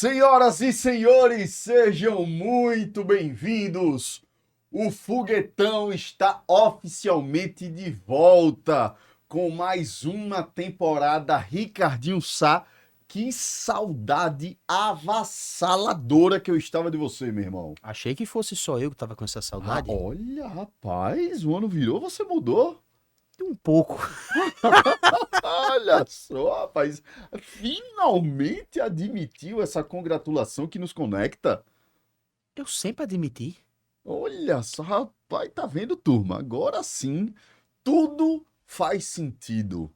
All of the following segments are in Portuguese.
Senhoras e senhores, sejam muito bem-vindos! O Foguetão está oficialmente de volta com mais uma temporada Ricardinho Sá. Que saudade avassaladora que eu estava de você, meu irmão. Achei que fosse só eu que tava com essa saudade. Olha, rapaz, o ano virou, você mudou. Um pouco. Olha só, rapaz, finalmente admitiu essa congratulação que nos conecta. Eu sempre admiti. Olha só, rapaz, tá vendo, turma? Agora sim, tudo faz sentido.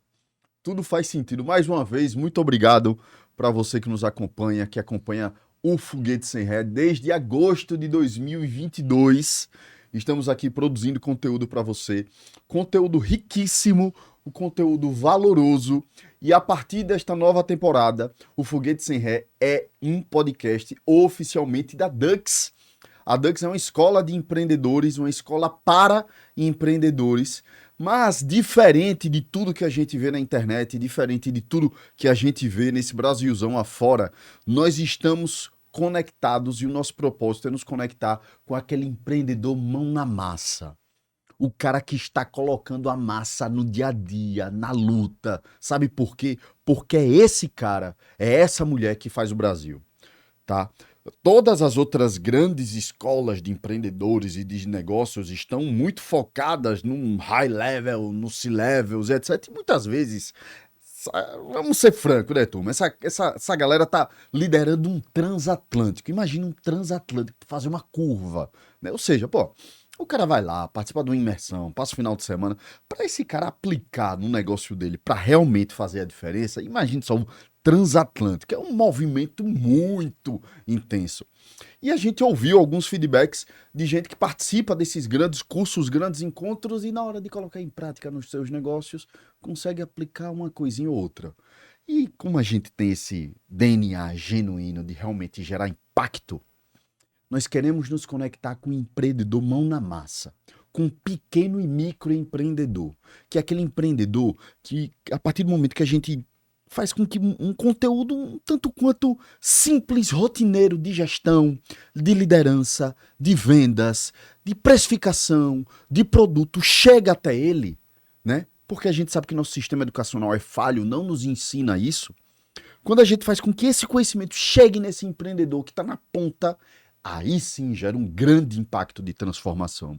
Tudo faz sentido. Mais uma vez, muito obrigado para você que nos acompanha, que acompanha o Foguete Sem Ré desde agosto de 2022. Estamos aqui produzindo conteúdo para você, conteúdo riquíssimo, um conteúdo valoroso. E a partir desta nova temporada, o Foguete Sem Ré é um podcast oficialmente da Dux. A Dux é uma escola de empreendedores, uma escola para empreendedores, mas diferente de tudo que a gente vê na internet, diferente de tudo que a gente vê nesse Brasilzão afora, nós estamos conectados e o nosso propósito é nos conectar com aquele empreendedor mão na massa. O cara que está colocando a massa no dia a dia, na luta. Sabe por quê? Porque é esse cara, é essa mulher que faz o Brasil, tá? Todas as outras grandes escolas de empreendedores e de negócios estão muito focadas num high level, no C-levels, etc. E muitas vezes, vamos ser francos, né, turma? Essa galera tá liderando um transatlântico. Imagina um transatlântico fazer uma curva, né? Ou seja, pô, o cara vai lá, participa de uma imersão, passa o final de semana. Para esse cara aplicar no negócio dele, para realmente fazer a diferença, imagine só um transatlântico, é um movimento muito intenso. E a gente ouviu alguns feedbacks de gente que participa desses grandes cursos, grandes encontros e na hora de colocar em prática nos seus negócios, consegue aplicar uma coisinha ou outra. E como a gente tem esse DNA genuíno de realmente gerar impacto, nós queremos nos conectar com o empreendedor mão na massa, com um pequeno e microempreendedor, que é aquele empreendedor que, a partir do momento que a gente faz com que um conteúdo um tanto quanto simples, rotineiro de gestão, de liderança, de vendas, de precificação, de produto, chega até ele, né? Porque a gente sabe que nosso sistema educacional é falho, não nos ensina isso. Quando a gente faz com que esse conhecimento chegue nesse empreendedor que está na ponta, aí sim gera um grande impacto de transformação.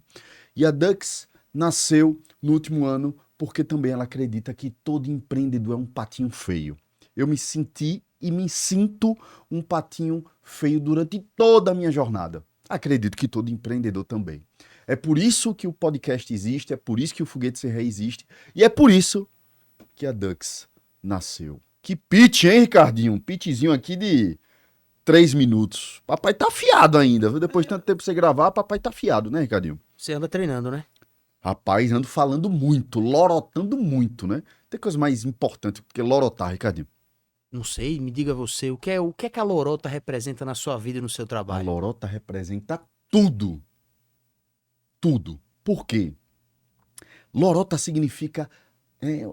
E a Dux nasceu no último ano porque também ela acredita que todo empreendedor é um patinho feio. Eu me senti e me sinto um patinho feio durante toda a minha jornada. Acredito que todo empreendedor também. É por isso que o podcast existe, é por isso que o Foguete Sem Ré existe e é por isso que a Dux nasceu. Que pitch, hein, Ricardinho? Um pitchzinho aqui de 3 minutos. Papai tá afiado ainda, viu? Depois de tanto tempo você gravar, papai tá afiado, né, Ricardinho? Você anda treinando, né? Rapaz, ando falando muito, lorotando muito, né? Tem coisa mais importante do que lorotar, Ricardinho. Não sei, me diga você, o que é que a lorota representa na sua vida e no seu A trabalho? lorota representa tudo. Tudo. Por quê? Lorota significa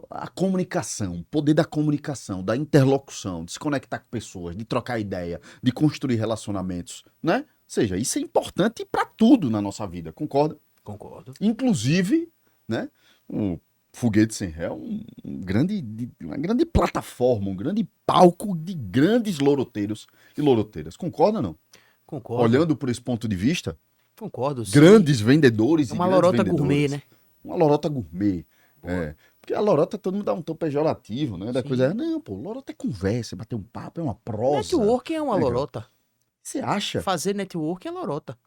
a comunicação, o poder da comunicação, da interlocução, de se conectar com pessoas, de trocar ideia, de construir relacionamentos, né? Ou seja, isso é importante para tudo na nossa vida, concorda? Concordo. Inclusive, né, o Foguete Sem Ré é uma grande plataforma, um grande palco de grandes loroteiros e loroteiras. Concorda ou não? Concordo. Olhando por esse ponto de vista, Concordo, sim. grandes vendedores É e uma grandes lorota vendedoras. gourmet, né? Uma lorota gourmet. Boa. É. Porque a lorota todo mundo dá um tom pejorativo, né? Da Sim. coisa. Não, pô, lorota é conversa, é bater um papo, é uma prosa. Networking é uma Legal. lorota. Você acha? Fazer networking é lorota.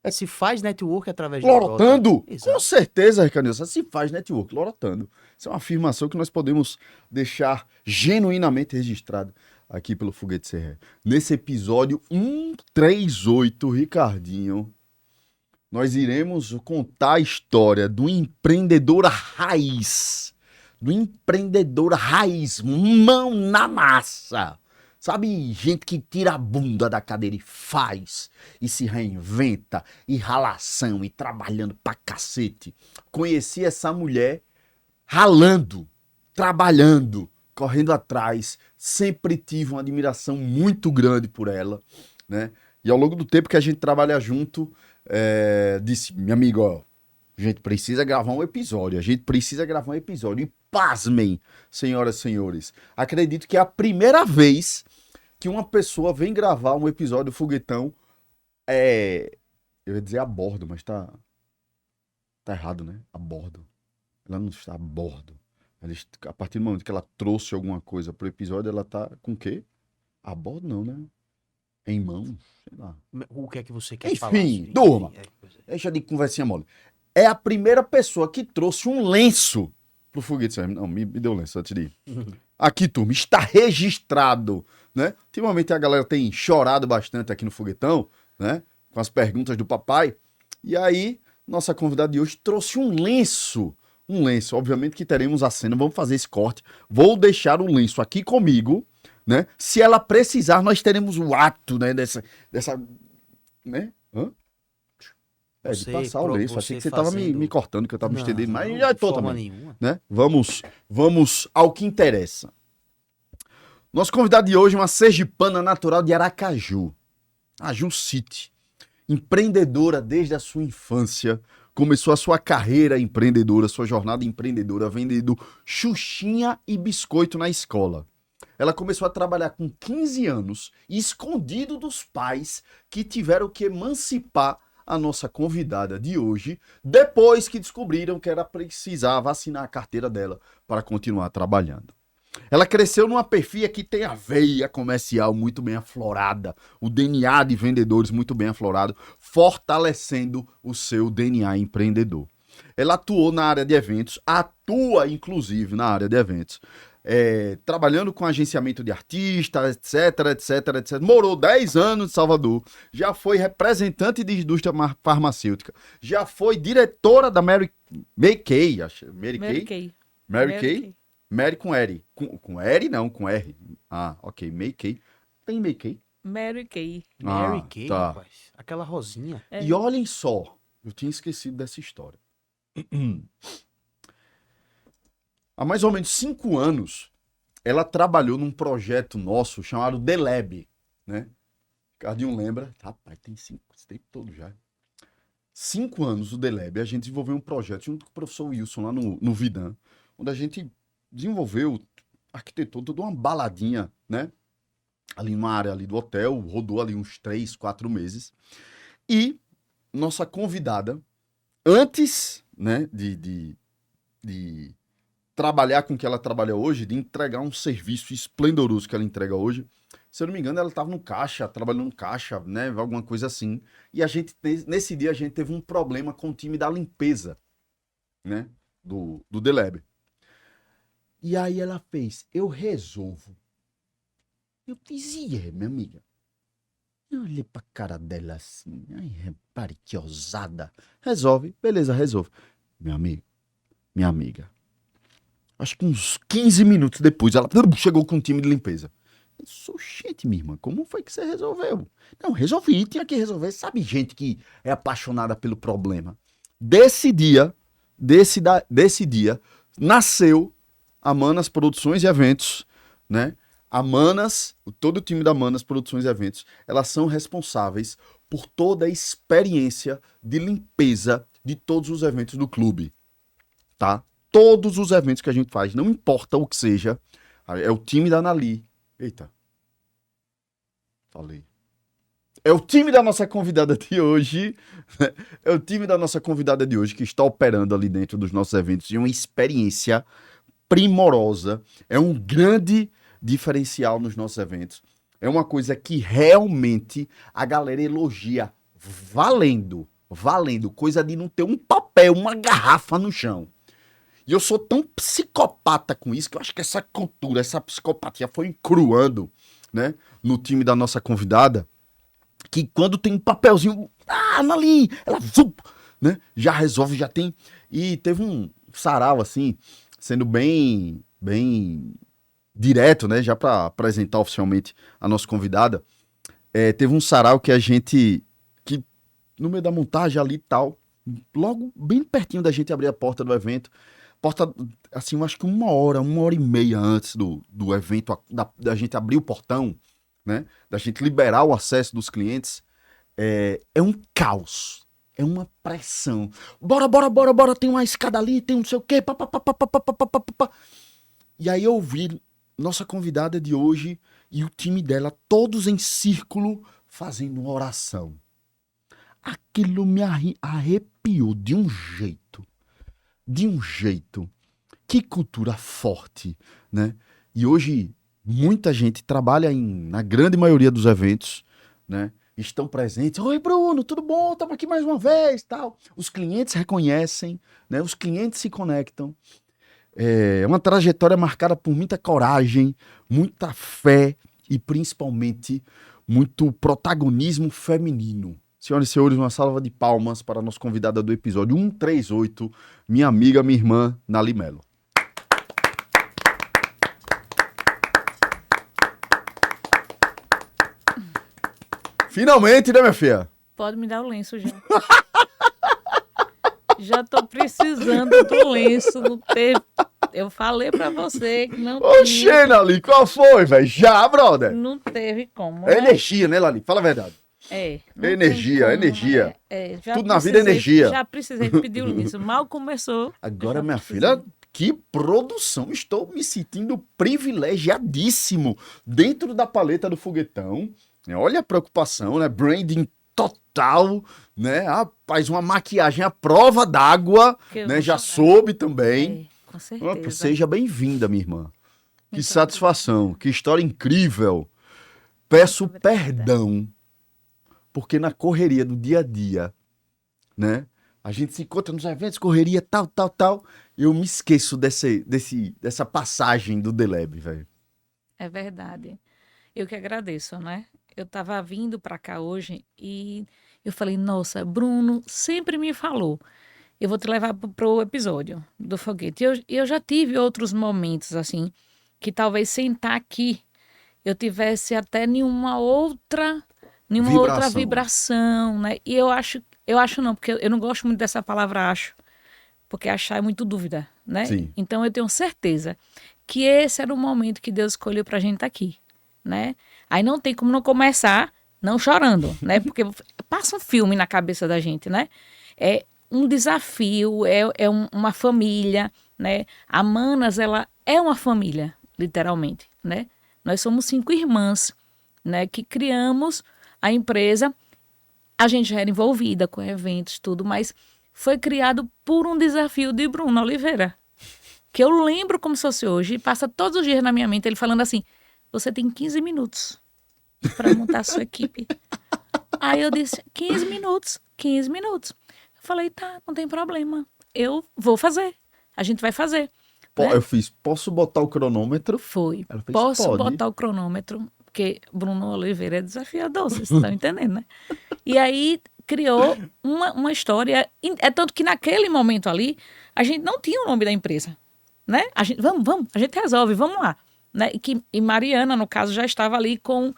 Se faz network através de lorota. Lorotando? Com Exato. certeza, Ricardo, se faz network, lorotando. Isso é uma afirmação que nós podemos deixar genuinamente registrada aqui pelo Foguete Sem Ré. Nesse episódio 138, Ricardinho, nós iremos contar a história do empreendedor raiz. Do empreendedor raiz, mão na massa. Sabe, gente que tira a bunda da cadeira e faz, e se reinventa, e ralação, e trabalhando pra cacete. Conheci essa mulher ralando, trabalhando, correndo atrás, sempre tive uma admiração muito grande por ela, né? E ao longo do tempo que a gente trabalha junto, disse, minha amiga, ó, a gente precisa gravar um episódio, E pasmem, senhoras e senhores, acredito que é a primeira vez que uma pessoa vem gravar um episódio do Foguetão, eu ia dizer a bordo, mas tá errado, né? A bordo. Ela não está a bordo. A partir do momento que ela trouxe alguma coisa pro episódio, ela tá com o quê? A bordo não, né? Em mãos, sei lá. O que é que você quer falar? Enfim, durma. Deixa de conversinha mole. É a primeira pessoa que trouxe um lenço pro foguete. Não, me deu um lenço antes de ir. Aqui, turma, está registrado, né? Ultimamente a galera tem chorado bastante aqui no Foguetão, né? Com as perguntas do papai. E aí, nossa convidada de hoje trouxe um lenço. Um lenço. Obviamente que teremos a cena, vamos fazer esse corte. Vou deixar o lenço aqui comigo, né? Se ela precisar, nós teremos o ato, né? Dessa né? Hã? De passar o lenço. Achei que você estava me cortando, que eu estava me estendendo, mas já estou também. Nenhuma. Né? Vamos ao que interessa. Nosso convidado de hoje é uma sergipana natural de Aracaju, a Jucite. Empreendedora desde a sua infância, começou a sua carreira empreendedora, sua jornada empreendedora, vendendo xuxinha e biscoito na escola. Ela começou a trabalhar com 15 anos, escondido dos pais que tiveram que emancipar a nossa convidada de hoje, depois que descobriram que ela precisava assinar a carteira dela para continuar trabalhando. Ela cresceu numa perfia que tem a veia comercial muito bem aflorada, o DNA de vendedores muito bem aflorado, fortalecendo o seu DNA empreendedor. Ela atuou na área de eventos, atua inclusive na área de eventos, trabalhando com agenciamento de artistas, etc. Morou 10 anos em Salvador, já foi representante de indústria farmacêutica, já foi diretora da Mary Kay. Mary com R. Com R não, com R. Ah, ok. Mary Kay. Tem Mary Kay? Mary Kay. Mary Kay, tá. rapaz. Aquela rosinha. E olhem só, eu tinha esquecido dessa história. Há mais ou menos 5 anos, ela trabalhou num projeto nosso chamado The Lab, né? Cardinho lembra? Rapaz, tem 5, esse tempo todo já. 5 anos o The Lab, a gente desenvolveu um projeto junto com o professor Wilson lá no Vidan, onde a gente desenvolveu, arquitetou toda uma baladinha, né? Ali numa área ali do hotel, rodou ali uns 3, 4 meses. E nossa convidada, antes, né, de trabalhar com o que ela trabalha hoje, de entregar um serviço esplendoroso que ela entrega hoje, se eu não me engano, ela estava no caixa, trabalhando no caixa, né, alguma coisa assim. E a gente, nesse dia, a gente teve um problema com o time da limpeza, né, do The Lab. E aí ela fez, eu resolvo. Eu dizia, minha amiga. Eu olhei pra cara dela assim, ai, repare que ousada. Resolve, beleza, resolve. Meu amigo, minha amiga. Acho que uns 15 minutos depois, ela chegou com um time de limpeza. Eu sou gente, minha irmã, como foi que você resolveu? Não, resolvi, tinha que resolver. Sabe gente que é apaixonada pelo problema. Desse dia, nasceu a Manas Produções e Eventos, né? A Manas, todo o time da Manas Produções e Eventos, elas são responsáveis por toda a experiência de limpeza de todos os eventos do clube, tá? Todos os eventos que a gente faz, não importa o que seja, é o time da Anali. Eita. Falei. É o time da nossa convidada de hoje, né? É o time da nossa convidada de hoje que está operando ali dentro dos nossos eventos e uma experiência primorosa, é um grande diferencial nos nossos eventos. É uma coisa que realmente a galera elogia, valendo, coisa de não ter um papel, uma garrafa no chão. E eu sou tão psicopata com isso que eu acho que essa cultura, essa psicopatia foi encruando, né, no time da nossa convidada, que quando tem um papelzinho, ali, ela, né, já resolve, já tem. E teve um sarau assim, sendo bem direto, né, já para apresentar oficialmente a nossa convidada, teve um sarau que que no meio da montagem ali e tal, logo bem pertinho da gente abrir a porta do evento, porta, assim, eu acho que 1 hora e meia antes do evento, da gente abrir o portão, né? Da gente liberar o acesso dos clientes, é um caos. É uma pressão. Bora, bora, bora, bora, tem uma escada ali, tem não sei o quê. Pá, pá, pá, pá, pá, pá, pá, pá, pá. E aí eu vi nossa convidada de hoje e o time dela, todos em círculo, fazendo uma oração. Aquilo me arrepiou de um jeito. De um jeito. Que cultura forte, né? E hoje muita gente trabalha na grande maioria dos eventos, né? Estão presentes. Oi, Bruno, tudo bom? Estamos aqui mais uma vez, tal. Os clientes reconhecem, né? Os clientes se conectam. É uma trajetória marcada por muita coragem, muita fé e principalmente muito protagonismo feminino. Senhoras e senhores, uma salva de palmas para a nossa convidada do episódio 138, minha amiga, minha irmã, Nali Melo. Finalmente, né, minha filha? Pode me dar o lenço já. Já tô precisando do lenço. Não teve... Eu falei pra você que não Oxê, Nali, qual foi, velho? Já, brother. Não teve como, É né? energia, né, Lali? Fala a verdade. Não Energia, tem como, energia. já Tudo na vida é energia. Já precisei pedir o lenço. Mal começou. Agora, já minha precisei. filha, que produção. Estou me sentindo privilegiadíssimo dentro da paleta do foguetão. Olha a preocupação, né? Branding total, né? Rapaz, uma maquiagem à prova d'água, Que eu né? vou Já chorar. soube também. Com certeza. Seja bem-vinda, minha irmã. Que Muito satisfação, que história incrível. Peço Muito obrigada. perdão, porque na correria do dia a dia, né? A gente se encontra nos eventos, correria, tal, tal, tal. Eu me esqueço dessa passagem do Deleb, velho. É verdade. Eu que agradeço, né? Eu tava vindo para cá hoje e eu falei, nossa, Bruno sempre me falou, eu vou te levar pro episódio do foguete. Eu já tive outros momentos, assim, que talvez sentar aqui eu tivesse até nenhuma outra vibração, né? E eu acho não, porque eu não gosto muito dessa palavra acho, porque achar é muito dúvida, né? Sim. Então eu tenho certeza que esse era o momento que Deus escolheu pra gente estar aqui, né? Aí não tem como não começar não chorando, né? Porque passa um filme na cabeça da gente, né? É um desafio, uma família, né? A Manas, ela é uma família, literalmente, né? Nós somos 5 irmãs, né? Que criamos a empresa. A gente já era envolvida com eventos, tudo, mas foi criado por um desafio de Bruno Oliveira, que eu lembro como se fosse hoje, e passa todos os dias na minha mente ele falando assim, você tem 15 minutos para montar a sua equipe. Aí eu disse, 15 minutos. Eu falei, tá, não tem problema, eu vou fazer, a gente vai fazer. Né? Eu fiz, posso botar o cronômetro? Foi, Ela fez, posso pode. botar o cronômetro, porque Bruno Oliveira é desafiador, vocês estão entendendo, né? E aí criou uma história, é tanto que naquele momento ali, a gente não tinha o nome da empresa, né? A gente, vamos, a gente resolve, vamos lá. Né? E Mariana, no caso, já estava ali com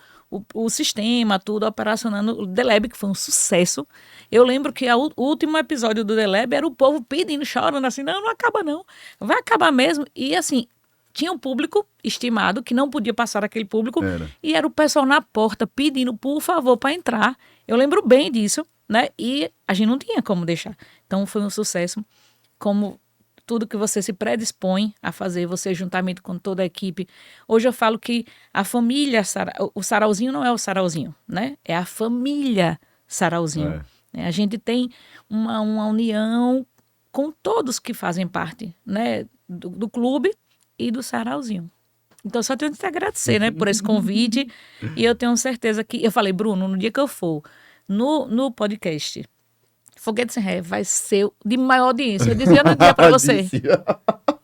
o sistema, tudo operacionando o Deleb, que foi um sucesso. Eu lembro que o último episódio do Deleb era o povo pedindo, chorando assim, não acaba não, vai acabar mesmo. E assim, tinha um público estimado que não podia passar aquele público e era o pessoal na porta pedindo, por favor, para entrar. Eu lembro bem disso, né? E a gente não tinha como deixar. Então foi um sucesso, como tudo que você se predispõe a fazer, você juntamente com toda a equipe. Hoje eu falo que a família, o Sarauzinho não é o Sarauzinho, né? É a família Sarauzinho. A gente tem uma união com todos que fazem parte, né? Do clube e do Sarauzinho. Então, só tenho que te agradecer, né? Por esse convite. E eu tenho certeza que... Eu falei, Bruno, no dia que eu for no podcast... Foguete Sem Ré vai ser de maior audiência. Eu dizia no dia pra você.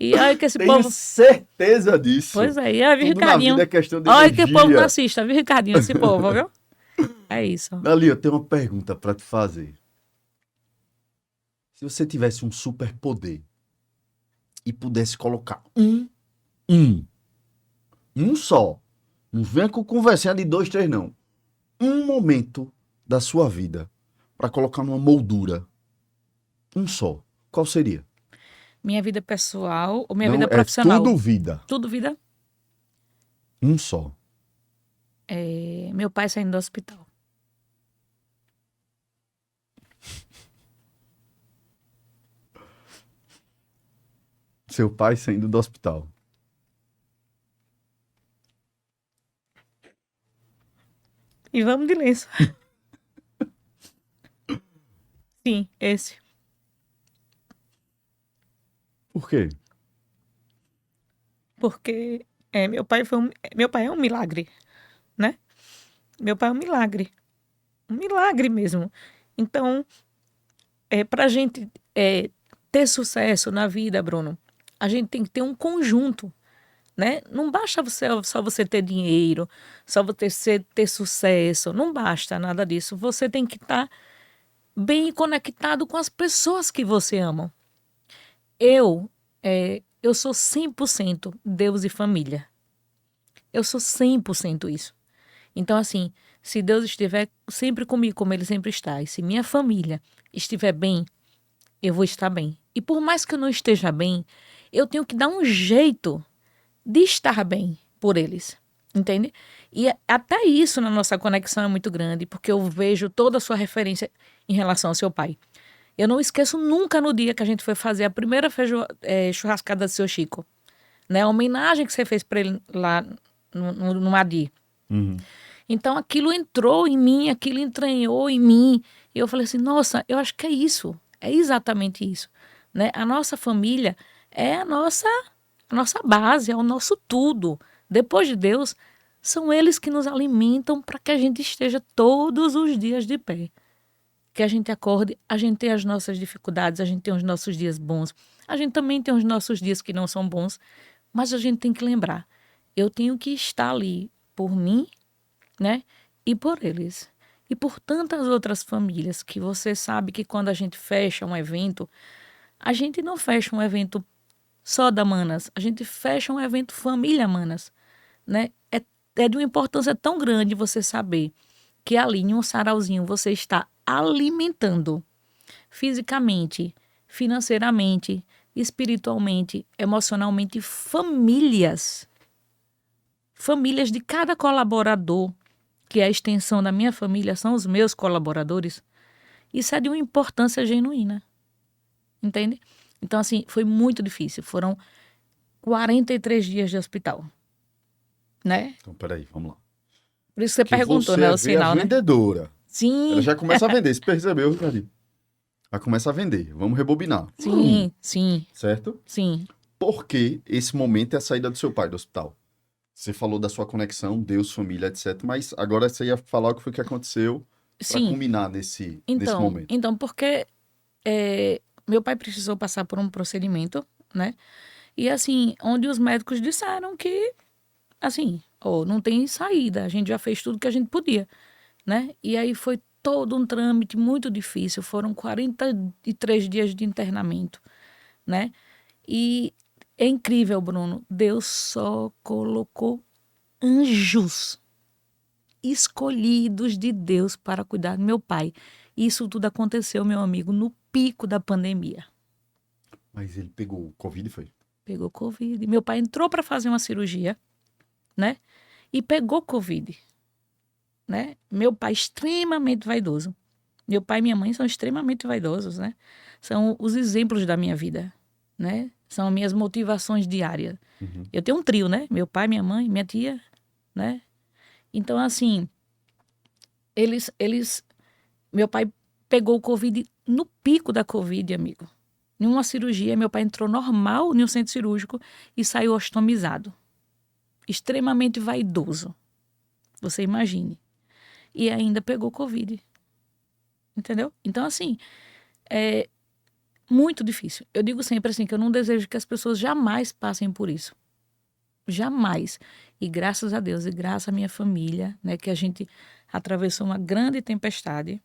E olha que esse Tenho povo... certeza disso. Pois é, e aí, Tudo Ricardinho... na vida é questão de olha energia. que o povo não assista, viu, Ricardinho, esse povo, viu? É isso. Nali, eu tenho uma pergunta pra te fazer. Se você tivesse um superpoder e pudesse colocar um só, não venha com conversinha de 2, 3, não. Um momento da sua vida pra colocar numa moldura. Um só. Qual seria? Minha vida pessoal ou minha Não, vida é profissional? tudo vida. Tudo vida. Um só. Meu pai saindo do hospital. Seu pai saindo do hospital. E vamos de lenço. Sim, esse. Por quê? Porque meu pai é um milagre, né? Meu pai é um milagre. Um milagre mesmo. Então, pra gente ter sucesso na vida, Bruno, a gente tem que ter um conjunto, né? Não basta só você ter dinheiro, só você ter sucesso. Não basta nada disso. Você tem que estar bem conectado com as pessoas que você ama. Eu sou 100% Deus e família. Eu sou 100% isso. Então, assim, se Deus estiver sempre comigo, como Ele sempre está, e se minha família estiver bem, eu vou estar bem. E por mais que eu não esteja bem, eu tenho que dar um jeito de estar bem por eles, entende? E até isso na nossa conexão é muito grande, porque eu vejo toda a sua referência em relação ao seu pai. Eu não esqueço nunca no dia que a gente foi fazer a primeira churrascada do seu Chico, né? A homenagem que você fez para ele lá no Madi. Uhum. Então aquilo entrou em mim, aquilo entranhou em mim. E eu falei assim, nossa, eu acho que é isso, é exatamente isso, né? A nossa família é a nossa base, é o nosso tudo. Depois de Deus, são eles que nos alimentam para que a gente esteja todos os dias de pé. Que a gente acorde, a gente tem as nossas dificuldades, a gente tem os nossos dias bons, a gente também tem os nossos dias que não são bons, mas a gente tem que lembrar, eu tenho que estar ali por mim, né, e por eles. E por tantas outras famílias que você sabe que quando a gente fecha um evento, a gente não fecha um evento só da Manas, a gente fecha um evento família Manas, né? É de uma importância tão grande você saber que ali em um sarauzinho você está alimentando fisicamente, financeiramente, espiritualmente, emocionalmente famílias. Famílias de cada colaborador, que é a extensão da minha família, são os meus colaboradores. Isso é de uma importância genuína. Entende? Então, assim, foi muito difícil. Foram 43 dias de hospital. Né? Então, peraí, vamos lá. Por isso que você Que perguntou, você né? é O sinal, a né? vendedora. Sim, Ela já começa a vender. Você percebeu, Ricardinho? Ela começa a vender. Vamos rebobinar. sim. Certo? Por que esse momento é a saída do seu pai do hospital? Você falou da sua conexão, Deus, família, etc. Mas agora você ia falar o que foi que aconteceu para culminar nesse momento. Então, porque meu pai precisou passar por um procedimento, né? E assim, onde os médicos disseram que, assim, não tem saída, a gente já fez tudo que a gente podia, né? E aí foi todo um trâmite muito difícil, foram 43 dias de internamento, né? E é incrível, Bruno, Deus só colocou anjos escolhidos de Deus para cuidar do meu pai. Isso tudo aconteceu, meu amigo, no pico da pandemia. Mas ele pegou Covid, foi? Pegou Covid. Meu pai entrou para fazer uma cirurgia, né? E pegou Covid, né? Meu pai extremamente vaidoso. Meu pai e minha mãe são extremamente vaidosos, né? São os exemplos da minha vida, né? São minhas motivações diárias. Uhum. Eu tenho um trio, né? Meu pai, minha mãe, minha tia, né? Então, assim, meu pai pegou o Covid no pico da Covid, amigo. Em uma cirurgia, meu pai entrou normal em um centro cirúrgico e saiu ostomizado. Extremamente vaidoso. Você imagine. E ainda pegou Covid. Entendeu? Então, assim, é muito difícil. Eu digo sempre assim, que eu não desejo que as pessoas jamais passem por isso. Jamais. E graças a Deus, e graças à minha família, né, que a gente atravessou uma grande tempestade.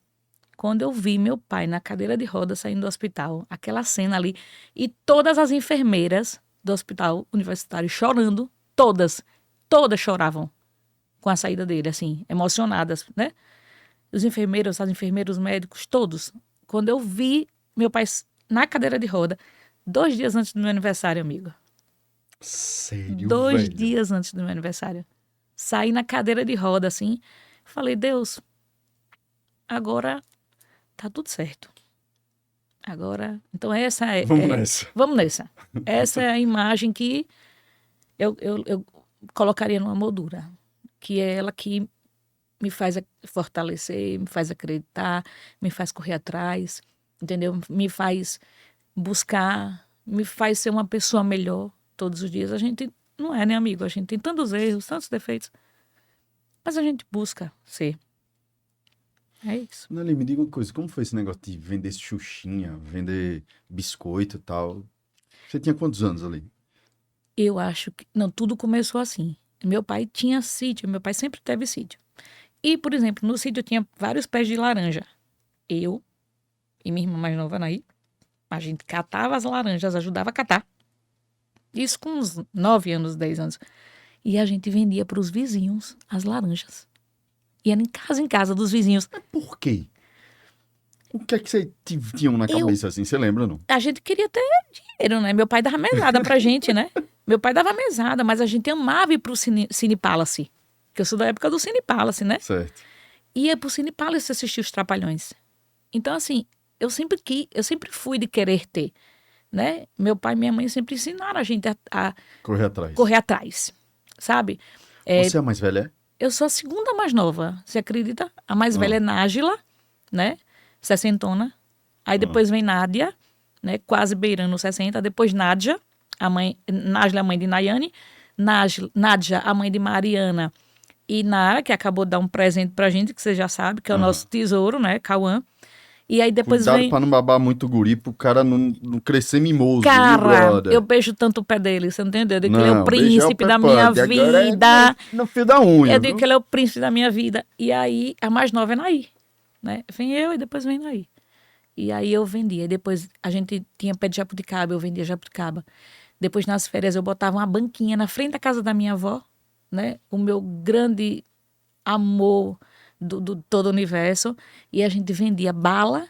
Quando eu vi meu pai na cadeira de roda saindo do hospital, aquela cena ali, e todas as enfermeiras do hospital universitário chorando, todas choravam com a saída dele, assim, emocionadas, né? Os enfermeiros, as enfermeiras, os médicos, todos. Quando eu vi meu pai na cadeira de roda, 2 dias antes do meu aniversário, amigo. Sério, 2 velho? dias antes do meu aniversário. Saí na cadeira de roda, assim. Falei, Deus, agora tá tudo certo. Agora... Então essa Vamos nessa. Vamos nessa. Essa é a imagem que eu colocaria numa moldura. Que é ela que me faz fortalecer, me faz acreditar, me faz correr atrás, entendeu? Me faz buscar, me faz ser uma pessoa melhor todos os dias. A gente não é, né, amigo? A gente tem tantos erros, tantos defeitos, mas a gente busca ser. É isso. Nelly, me diga uma coisa, como foi esse negócio de vender xuxinha, vender biscoito e tal? Você tinha quantos anos ali? Eu acho que... Não, tudo começou assim. Meu pai tinha sítio, meu pai sempre teve sítio. E, por exemplo, no sítio tinha vários pés de laranja. Eu e minha irmã mais nova, Anaí, a gente catava as laranjas, ajudava a catar. Isso com uns 9 anos, 10 anos. E a gente vendia para os vizinhos as laranjas. E era em casa dos vizinhos. Mas por quê? O que é que você tinha na Eu- cabeça assim, você lembra, não? A gente queria ter dinheiro, né? Meu pai dava mesada pra gente, né? Meu pai dava mesada, mas a gente amava ir pro Cine Palace. Que eu sou da época do Cine Palace, né? Certo. Ia pro Cine Palace assistir os Trapalhões. Então, assim, eu sempre fui de querer ter, né? Meu pai e minha mãe sempre ensinaram a gente a Correr atrás. correr atrás, sabe? Você é a mais velha? Eu sou a segunda mais nova, você acredita? A mais velha é Nájila, né? 60. Aí depois vem Nádia, né? Quase beirando 60. Depois Nádia, Nájila, a mãe de Nayane. Nádia, a mãe de Mariana. E Nara, que acabou de dar um presente pra gente, que você já sabe, que é o nosso tesouro, né? Cauã. E aí depois Cuidado vem... pra não babar muito guri, pro cara não crescer mimoso, viu, Cara, brother? eu beijo tanto o pé dele, você não entendeu? Eu digo que ele é Não, o beijar príncipe pé da minha pode. Agora é vida. no fio da unha, Eu digo viu? que ele é o príncipe da minha vida. E aí, a mais nova é Naí, né? Vem eu e depois vem Naí. E aí eu vendia. E depois a gente tinha pé de jabuticaba, eu vendia jabuticaba. Depois, nas férias, eu botava uma banquinha na frente da casa da minha avó, né? O meu grande amor do todo o universo. E a gente vendia bala,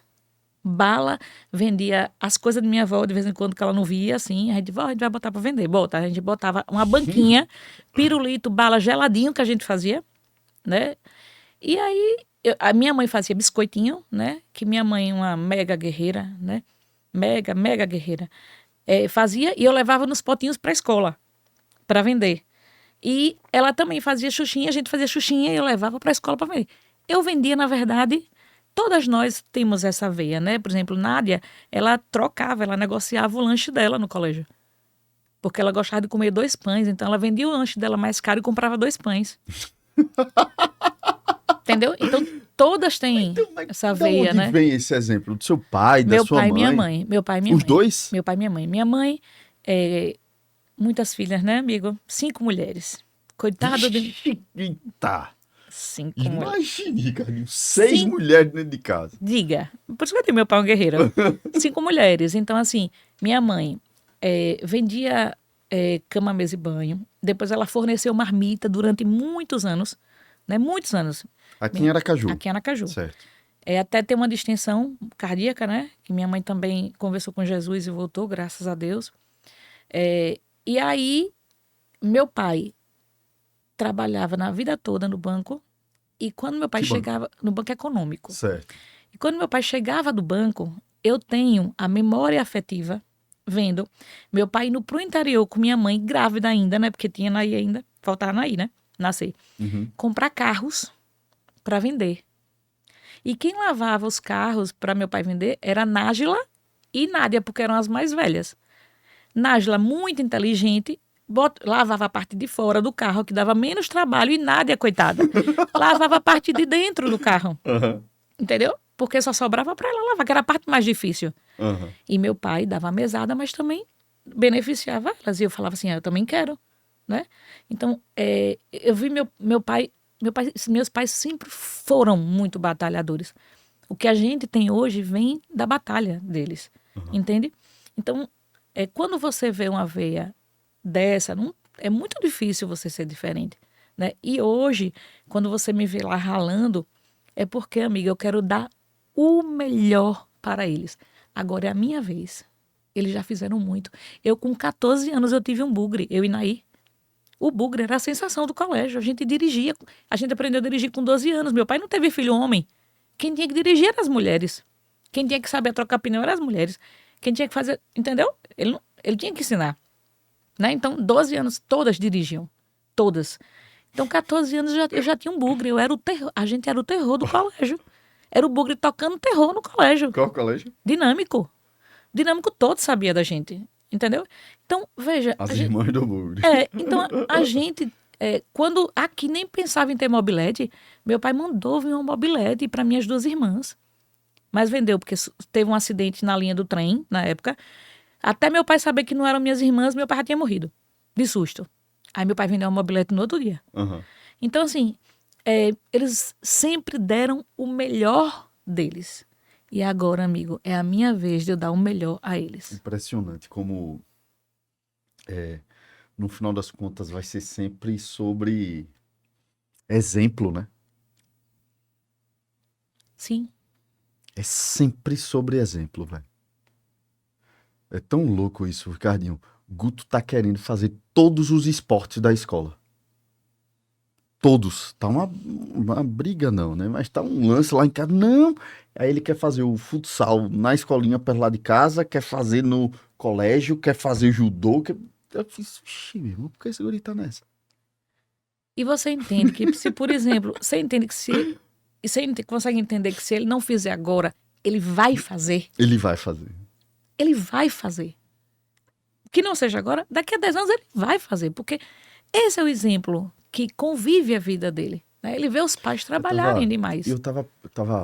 vendia as coisas de minha avó de vez em quando que ela não via, assim, a gente vai botar pra vender, a gente botava uma banquinha, pirulito, bala geladinho que a gente fazia, né, e aí a minha mãe fazia biscoitinho, né, que minha mãe, uma mega guerreira, né, mega guerreira, fazia e eu levava nos potinhos pra escola, pra vender. E ela também fazia xuxinha, a gente fazia xuxinha e eu levava pra escola pra vender. Eu vendia, na verdade... Todas nós temos essa veia, né? Por exemplo, Nádia, ela trocava, ela negociava o lanche dela no colégio. Porque ela gostava de comer 2 pães, então ela vendia o lanche dela mais caro e comprava 2 pães. Entendeu? Então, todas têm essa De veia, onde né? vem esse exemplo? Do seu pai, da Meu sua pai e mãe? minha mãe. Meu pai e minha Os mãe. dois? Meu pai e minha mãe. Minha mãe, muitas filhas, né, amigo? 5 mulheres. Coitado de... Eita! 5 mulheres. Imagine, cara, 6 Sim. mulheres dentro de casa. Diga. Por isso que eu tenho meu pai um guerreiro. 5 mulheres. Então, assim, minha mãe vendia cama, mesa e banho. Depois ela forneceu marmita durante muitos anos. Né? Muitos anos. Aqui em Aracaju. Aqui em Aracaju. Certo. Até ter uma distensão cardíaca, né? Que minha mãe também conversou com Jesus e voltou, graças a Deus. E aí, meu pai trabalhava na vida toda no banco. E quando meu pai Que banco? chegava... No banco econômico. Certo. E quando meu pai chegava do banco, eu tenho a memória afetiva vendo meu pai indo pro interior com minha mãe, grávida ainda, né? Porque tinha Naí ainda, faltava Naí, né? Nascer. Uhum. Comprar carros para vender. E quem lavava os carros para meu pai vender era Nájila e Nádia, porque eram as mais velhas. Nájila, muito inteligente, lavava a parte de fora do carro, que dava menos trabalho, e Nádia, coitada, lavava a parte de dentro do carro. Uhum. Entendeu? Porque só sobrava para ela lavar, que era a parte mais difícil. Uhum. E meu pai dava a mesada, mas também beneficiava elas. E eu falava assim, eu também quero, né? Então, eu vi meus pais sempre foram muito batalhadores. O que a gente tem hoje vem da batalha deles, entende? Então, quando você vê uma veia dessa, é muito difícil você ser diferente, né? E hoje, quando você me vê lá ralando, é porque, amiga, eu quero dar o melhor para eles. Agora é a minha vez. Eles já fizeram muito. Eu, com 14 anos, eu tive um bugre, eu e Naí. O bugre era a sensação do colégio. A gente dirigia, a gente aprendeu a dirigir com 12 anos. Meu pai não teve filho homem. Quem tinha que dirigir eram as mulheres. Quem tinha que saber trocar pneu eram as mulheres. Quem tinha que fazer, entendeu? Ele tinha que ensinar. Né? Então, 12 anos, todas dirigiam. Todas. Então, 14 anos eu já tinha um bugre. Eu era o terror. A gente era o terror do colégio. Era o bugre tocando terror no colégio. Qual colégio? Dinâmico. Dinâmico todo sabia da gente. Entendeu? Então, veja. As irmãs do bugre. Então, a gente, quando aqui nem pensava em ter mobilete, meu pai mandou vir uma mobilete para minhas duas irmãs. Mas vendeu, porque teve um acidente na linha do trem, na época. Até meu pai saber que não eram minhas irmãs, meu pai já tinha morrido. De susto. Aí meu pai vendeu uma mobilete no outro dia. Uhum. Então, assim, eles sempre deram o melhor deles. E agora, amigo, é a minha vez de eu dar o melhor a eles. Impressionante como, no final das contas, vai ser sempre sobre exemplo, né? Sim. É sempre sobre exemplo, velho. É tão louco isso, Ricardinho. Guto tá querendo fazer todos os esportes da escola. Todos. Tá uma briga não, né? Mas tá um lance lá em casa. Não! Aí ele quer fazer o futsal na escolinha perto lá de casa, quer fazer no colégio, quer fazer judô. Eu fiz, vixi, meu irmão, por que esse guri tá nessa? E você entende que se, por exemplo, você consegue entender que se ele não fizer agora, ele vai fazer? Ele vai fazer. Ele vai fazer. Que não seja agora, daqui a 10 anos ele vai fazer, porque esse é o exemplo que convive a vida dele. Né? Ele vê os pais trabalharem demais. Eu tava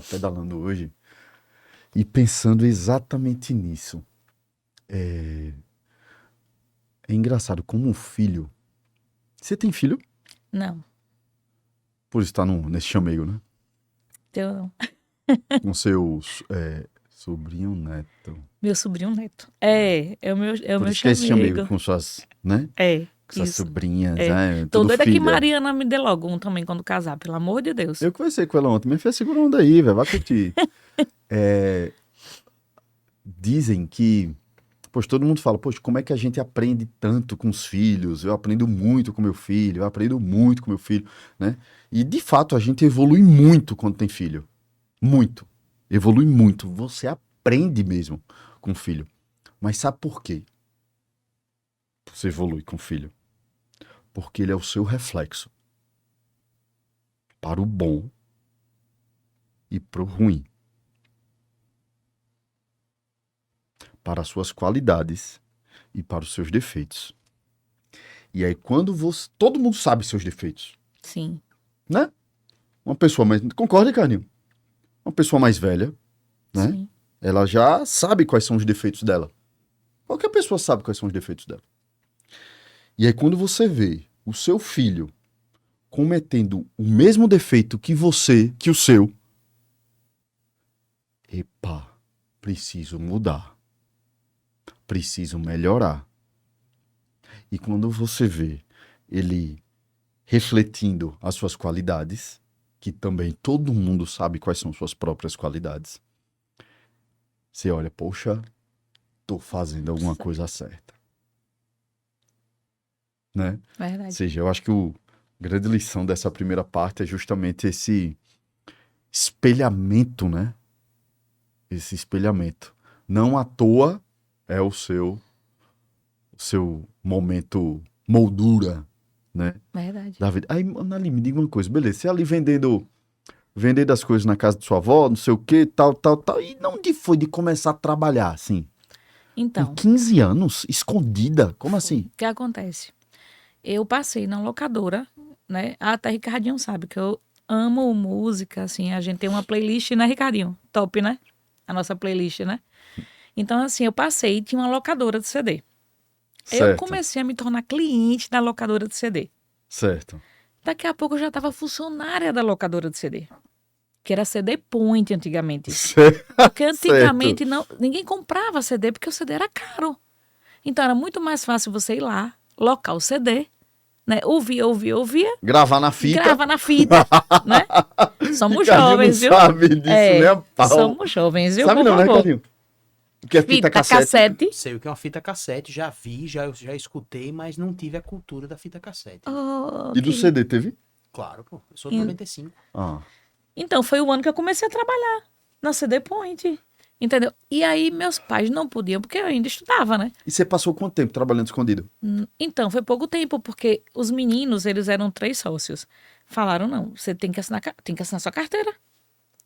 pedalando hoje e pensando exatamente nisso. É engraçado como um filho... Você tem filho? Não, Por estar nesse chameio, né? eu não. Com seu sobrinho neto. Meu sobrinho neto. É o meu Por isso que é esse chamego. chameio com suas, né? Com suas Isso. sobrinhas, Tô tudo doida que filha. Mariana me dê logo um também quando casar, pelo amor de Deus. Eu conversei com ela ontem, me fez segura onda aí, velho, vai curtir. Dizem que, pois todo mundo fala, poxa, como é que a gente aprende tanto com os filhos? Eu aprendo muito com meu filho, né? E de fato a gente evolui muito quando tem filho. Muito. Evolui muito. Você aprende mesmo com o filho. Mas sabe por quê? Você evolui com o filho. Porque ele é o seu reflexo. Para o bom e para o ruim. Para as suas qualidades e para os seus defeitos. E aí quando você... Todo mundo sabe seus defeitos. Sim. Né? Uma pessoa mais... Concorda, Carlinhos? Uma pessoa mais velha, né? Sim. Ela já sabe quais são os defeitos dela. Qualquer pessoa sabe quais são os defeitos dela. E aí quando você vê o seu filho cometendo o mesmo defeito que você, que o seu, epa, preciso mudar. Preciso melhorar. E quando você vê ele refletindo as suas qualidades, que também todo mundo sabe quais são suas próprias qualidades, você olha, poxa, tô fazendo alguma coisa certa. Né? Verdade. Ou seja, eu acho que a grande lição dessa primeira parte é justamente esse espelhamento, né? Esse espelhamento. Não à toa é o seu momento moldura, né? Verdade. Da vida. Aí, Anali, me diga uma coisa, beleza, você ali vendendo as coisas na casa de sua avó, não sei o que, tal, e onde foi de começar a trabalhar, assim? Então, Com 15 anos, escondida, como assim? o que acontece? Eu passei na locadora, né? Até Ricardinho sabe que eu amo música, assim, a gente tem uma playlist, né, Ricardinho? Top, né? A nossa playlist, né? Então, assim, eu passei e tinha uma locadora de CD. Eu Certo, comecei a me tornar cliente da locadora de CD. certo. Daqui a pouco eu já estava funcionária da locadora de CD. Que era CD Point antigamente. Porque antigamente ninguém comprava CD porque o CD era caro. Então era muito mais fácil você ir lá, locar o CD, né? Ouvia. Gravar na fita. Grava na fita, né? Somos Ricardinho jovens, não viu? sabe disso, nem a pau. Somos jovens, viu? Sabe Por não, né, favor. Ricardinho? O que é fita cassete? Sei o que é uma fita cassete, já vi, já escutei, mas não tive a cultura da fita cassete. Oh, E do que- CD, teve? Claro, pô, eu sou de 95. Ah. Então, foi o ano que eu comecei a trabalhar na CD Point. Entendeu? E aí, meus pais não podiam, porque eu ainda estudava, né? E você passou quanto tempo trabalhando escondido? Então, foi pouco tempo, porque os meninos, eles eram 3 sócios. Falaram, não, você tem que assinar sua carteira.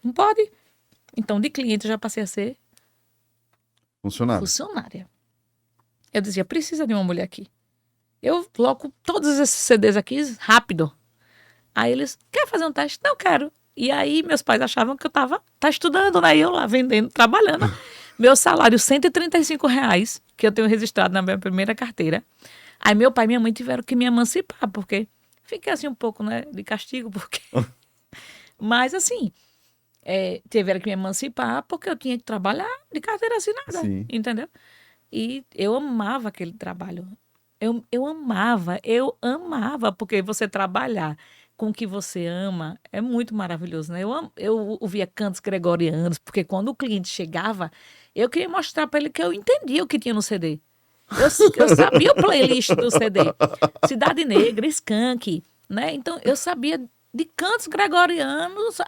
Não pode. Então, de cliente, eu já passei a ser Funcionário. funcionária. Eu dizia, precisa de uma mulher aqui. Eu coloco todos esses CDs aqui rápido. Aí eles, quer fazer um teste? Não quero. E aí meus pais achavam que eu tava estudando, né? E eu lá vendendo, trabalhando. Meu salário, R$ 135, que eu tenho registrado na minha primeira carteira. Aí meu pai e minha mãe tiveram que me emancipar, porque fiquei assim um pouco, né, de castigo, porque... Mas assim, tiveram que me emancipar porque eu tinha que trabalhar de carteira assinada, Sim. entendeu? E eu amava aquele trabalho. Eu amava, porque você trabalhar com o que você ama é muito maravilhoso, né? Eu ouvia cantos gregorianos, porque quando o cliente chegava, eu queria mostrar para ele que eu entendia o que tinha no CD. Eu sabia o playlist do CD. Cidade Negra, Skank, né? Então, eu sabia de cantos gregorianos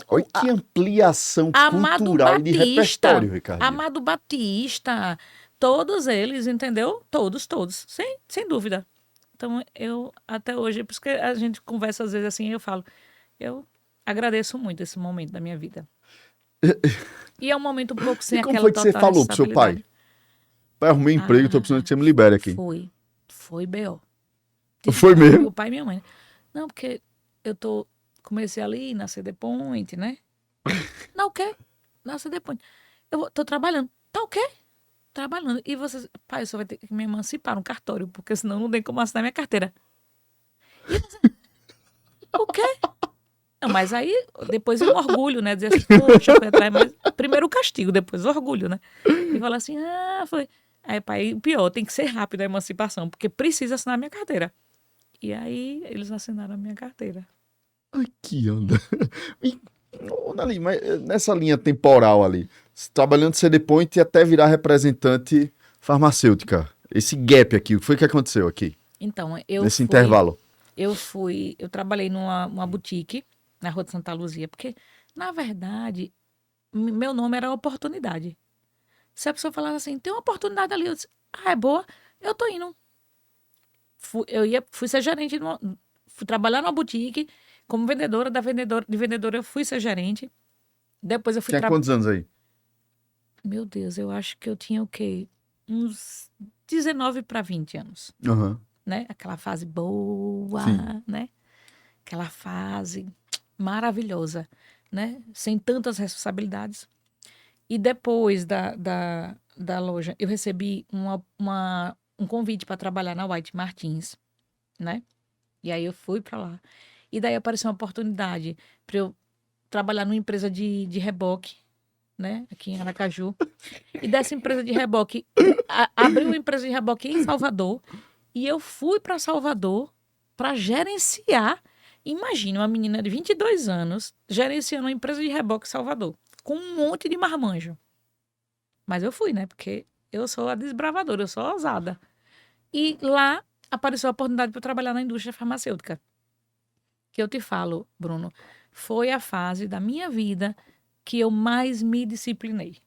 Olha que ampliação Amado cultural e de Batista, repertório, Ricardo. Amado Batista, todos eles, entendeu? Todos, sem dúvida. Então, eu, até hoje, por isso que a gente conversa às vezes assim, eu falo, eu agradeço muito esse momento da minha vida. E é um momento um pouco sem E como aquela foi que você total falou pro seu pai? estabilidade. Pai, arrumei emprego, tô precisando que você me libere aqui. Foi B.O. Foi mesmo? Meu pai e minha mãe. Não, porque comecei ali na CD Point, né? Não, o quê? Na CD Point. Tô trabalhando. Tá o quê? Trabalhando. E você, pai, você vai ter que me emancipar no cartório, porque senão não tem como assinar minha carteira. E você, o quê? Não, mas aí depois é um orgulho, né? Dizer assim, poxa, eu fui atrás, mas primeiro o castigo, depois o orgulho, né? E falar assim, foi. Aí, pai, o pior, tem que ser rápido a emancipação, porque precisa assinar minha carteira. E aí eles assinaram a minha carteira. Ai, que onda. E, ali, mas nessa linha temporal ali, trabalhando CD Point e até virar representante farmacêutica. Esse gap aqui, o que foi que aconteceu aqui? Então, Nesse intervalo? Eu trabalhei numa boutique na Rua de Santa Luzia, porque, na verdade, meu nome era oportunidade. Se a pessoa falasse assim, tem uma oportunidade ali, eu disse, é boa, eu tô indo. Fui ser gerente, fui trabalhar numa boutique, como vendedora, de vendedora eu fui ser gerente. Depois eu fui Tinha quantos anos aí? Meu Deus, eu acho que eu tinha o quê? Uns 19 para 20 anos, Aham. né? Aquela fase boa, Sim. né? Aquela fase maravilhosa, né? Sem tantas responsabilidades. E depois da loja, eu recebi um convite para trabalhar na White Martins, né? E aí eu fui para lá. E daí apareceu uma oportunidade para eu trabalhar numa empresa de reboque, né? Aqui em Aracaju. E dessa empresa de reboque, abriu uma empresa de reboque em Salvador. E eu fui para Salvador para gerenciar. Imagina uma menina de 22 anos gerenciando uma empresa de reboque em Salvador, com um monte de marmanjo. Mas eu fui, né? Porque eu sou a desbravadora, eu sou a ousada. E lá apareceu a oportunidade para eu trabalhar na indústria farmacêutica. Que eu te falo, Bruno, foi a fase da minha vida que eu mais me disciplinei.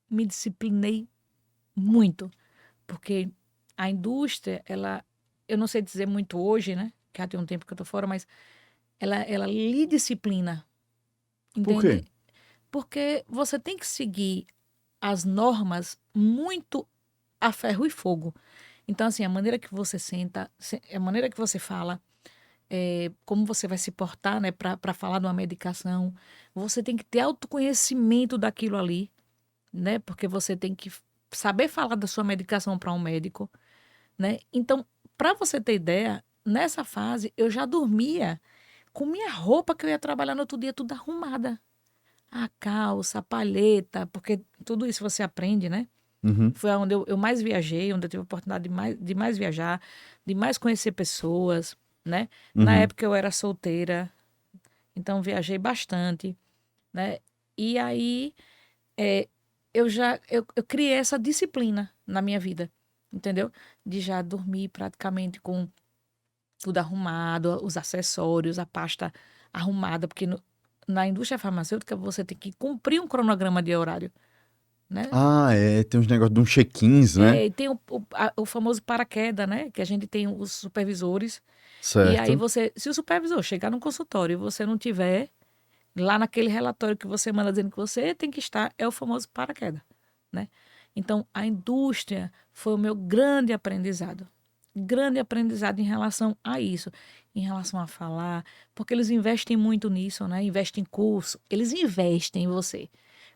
Me disciplinei muito. Porque a indústria, eu não sei dizer muito hoje, né? Que já tem um tempo que eu tô fora, mas ela lhe disciplina. Por Entende? quê? Porque você tem que seguir as normas muito a ferro e fogo. Então, assim, a maneira que você senta, a maneira que você fala, como você vai se portar, né, para falar de uma medicação, você tem que ter autoconhecimento daquilo ali, né? Porque você tem que saber falar da sua medicação para um médico, né? Então, para você ter ideia, nessa fase eu já dormia com minha roupa que eu ia trabalhar no outro dia tudo arrumada. A calça, a palheta, porque tudo isso você aprende, né? Uhum. Foi onde eu mais viajei, onde eu tive a oportunidade de mais viajar, de mais conhecer pessoas, né? Na Uhum. época eu era solteira, então viajei bastante, né? E aí eu criei essa disciplina na minha vida, entendeu? De já dormir praticamente com tudo arrumado, os acessórios, a pasta arrumada, porque na indústria farmacêutica você tem que cumprir um cronograma de horário, né? Ah, tem uns negócios de uns check-ins, né? E tem o famoso paraquedas, né? Que a gente tem os supervisores. E aí Certo. se o supervisor chegar no consultório e você não tiver lá naquele relatório que você manda dizendo que você tem que estar, é o famoso paraquedas, né? Então, a indústria foi o meu grande aprendizado em relação a isso, em relação a falar, porque eles investem muito nisso, né? Investem em curso, eles investem em você.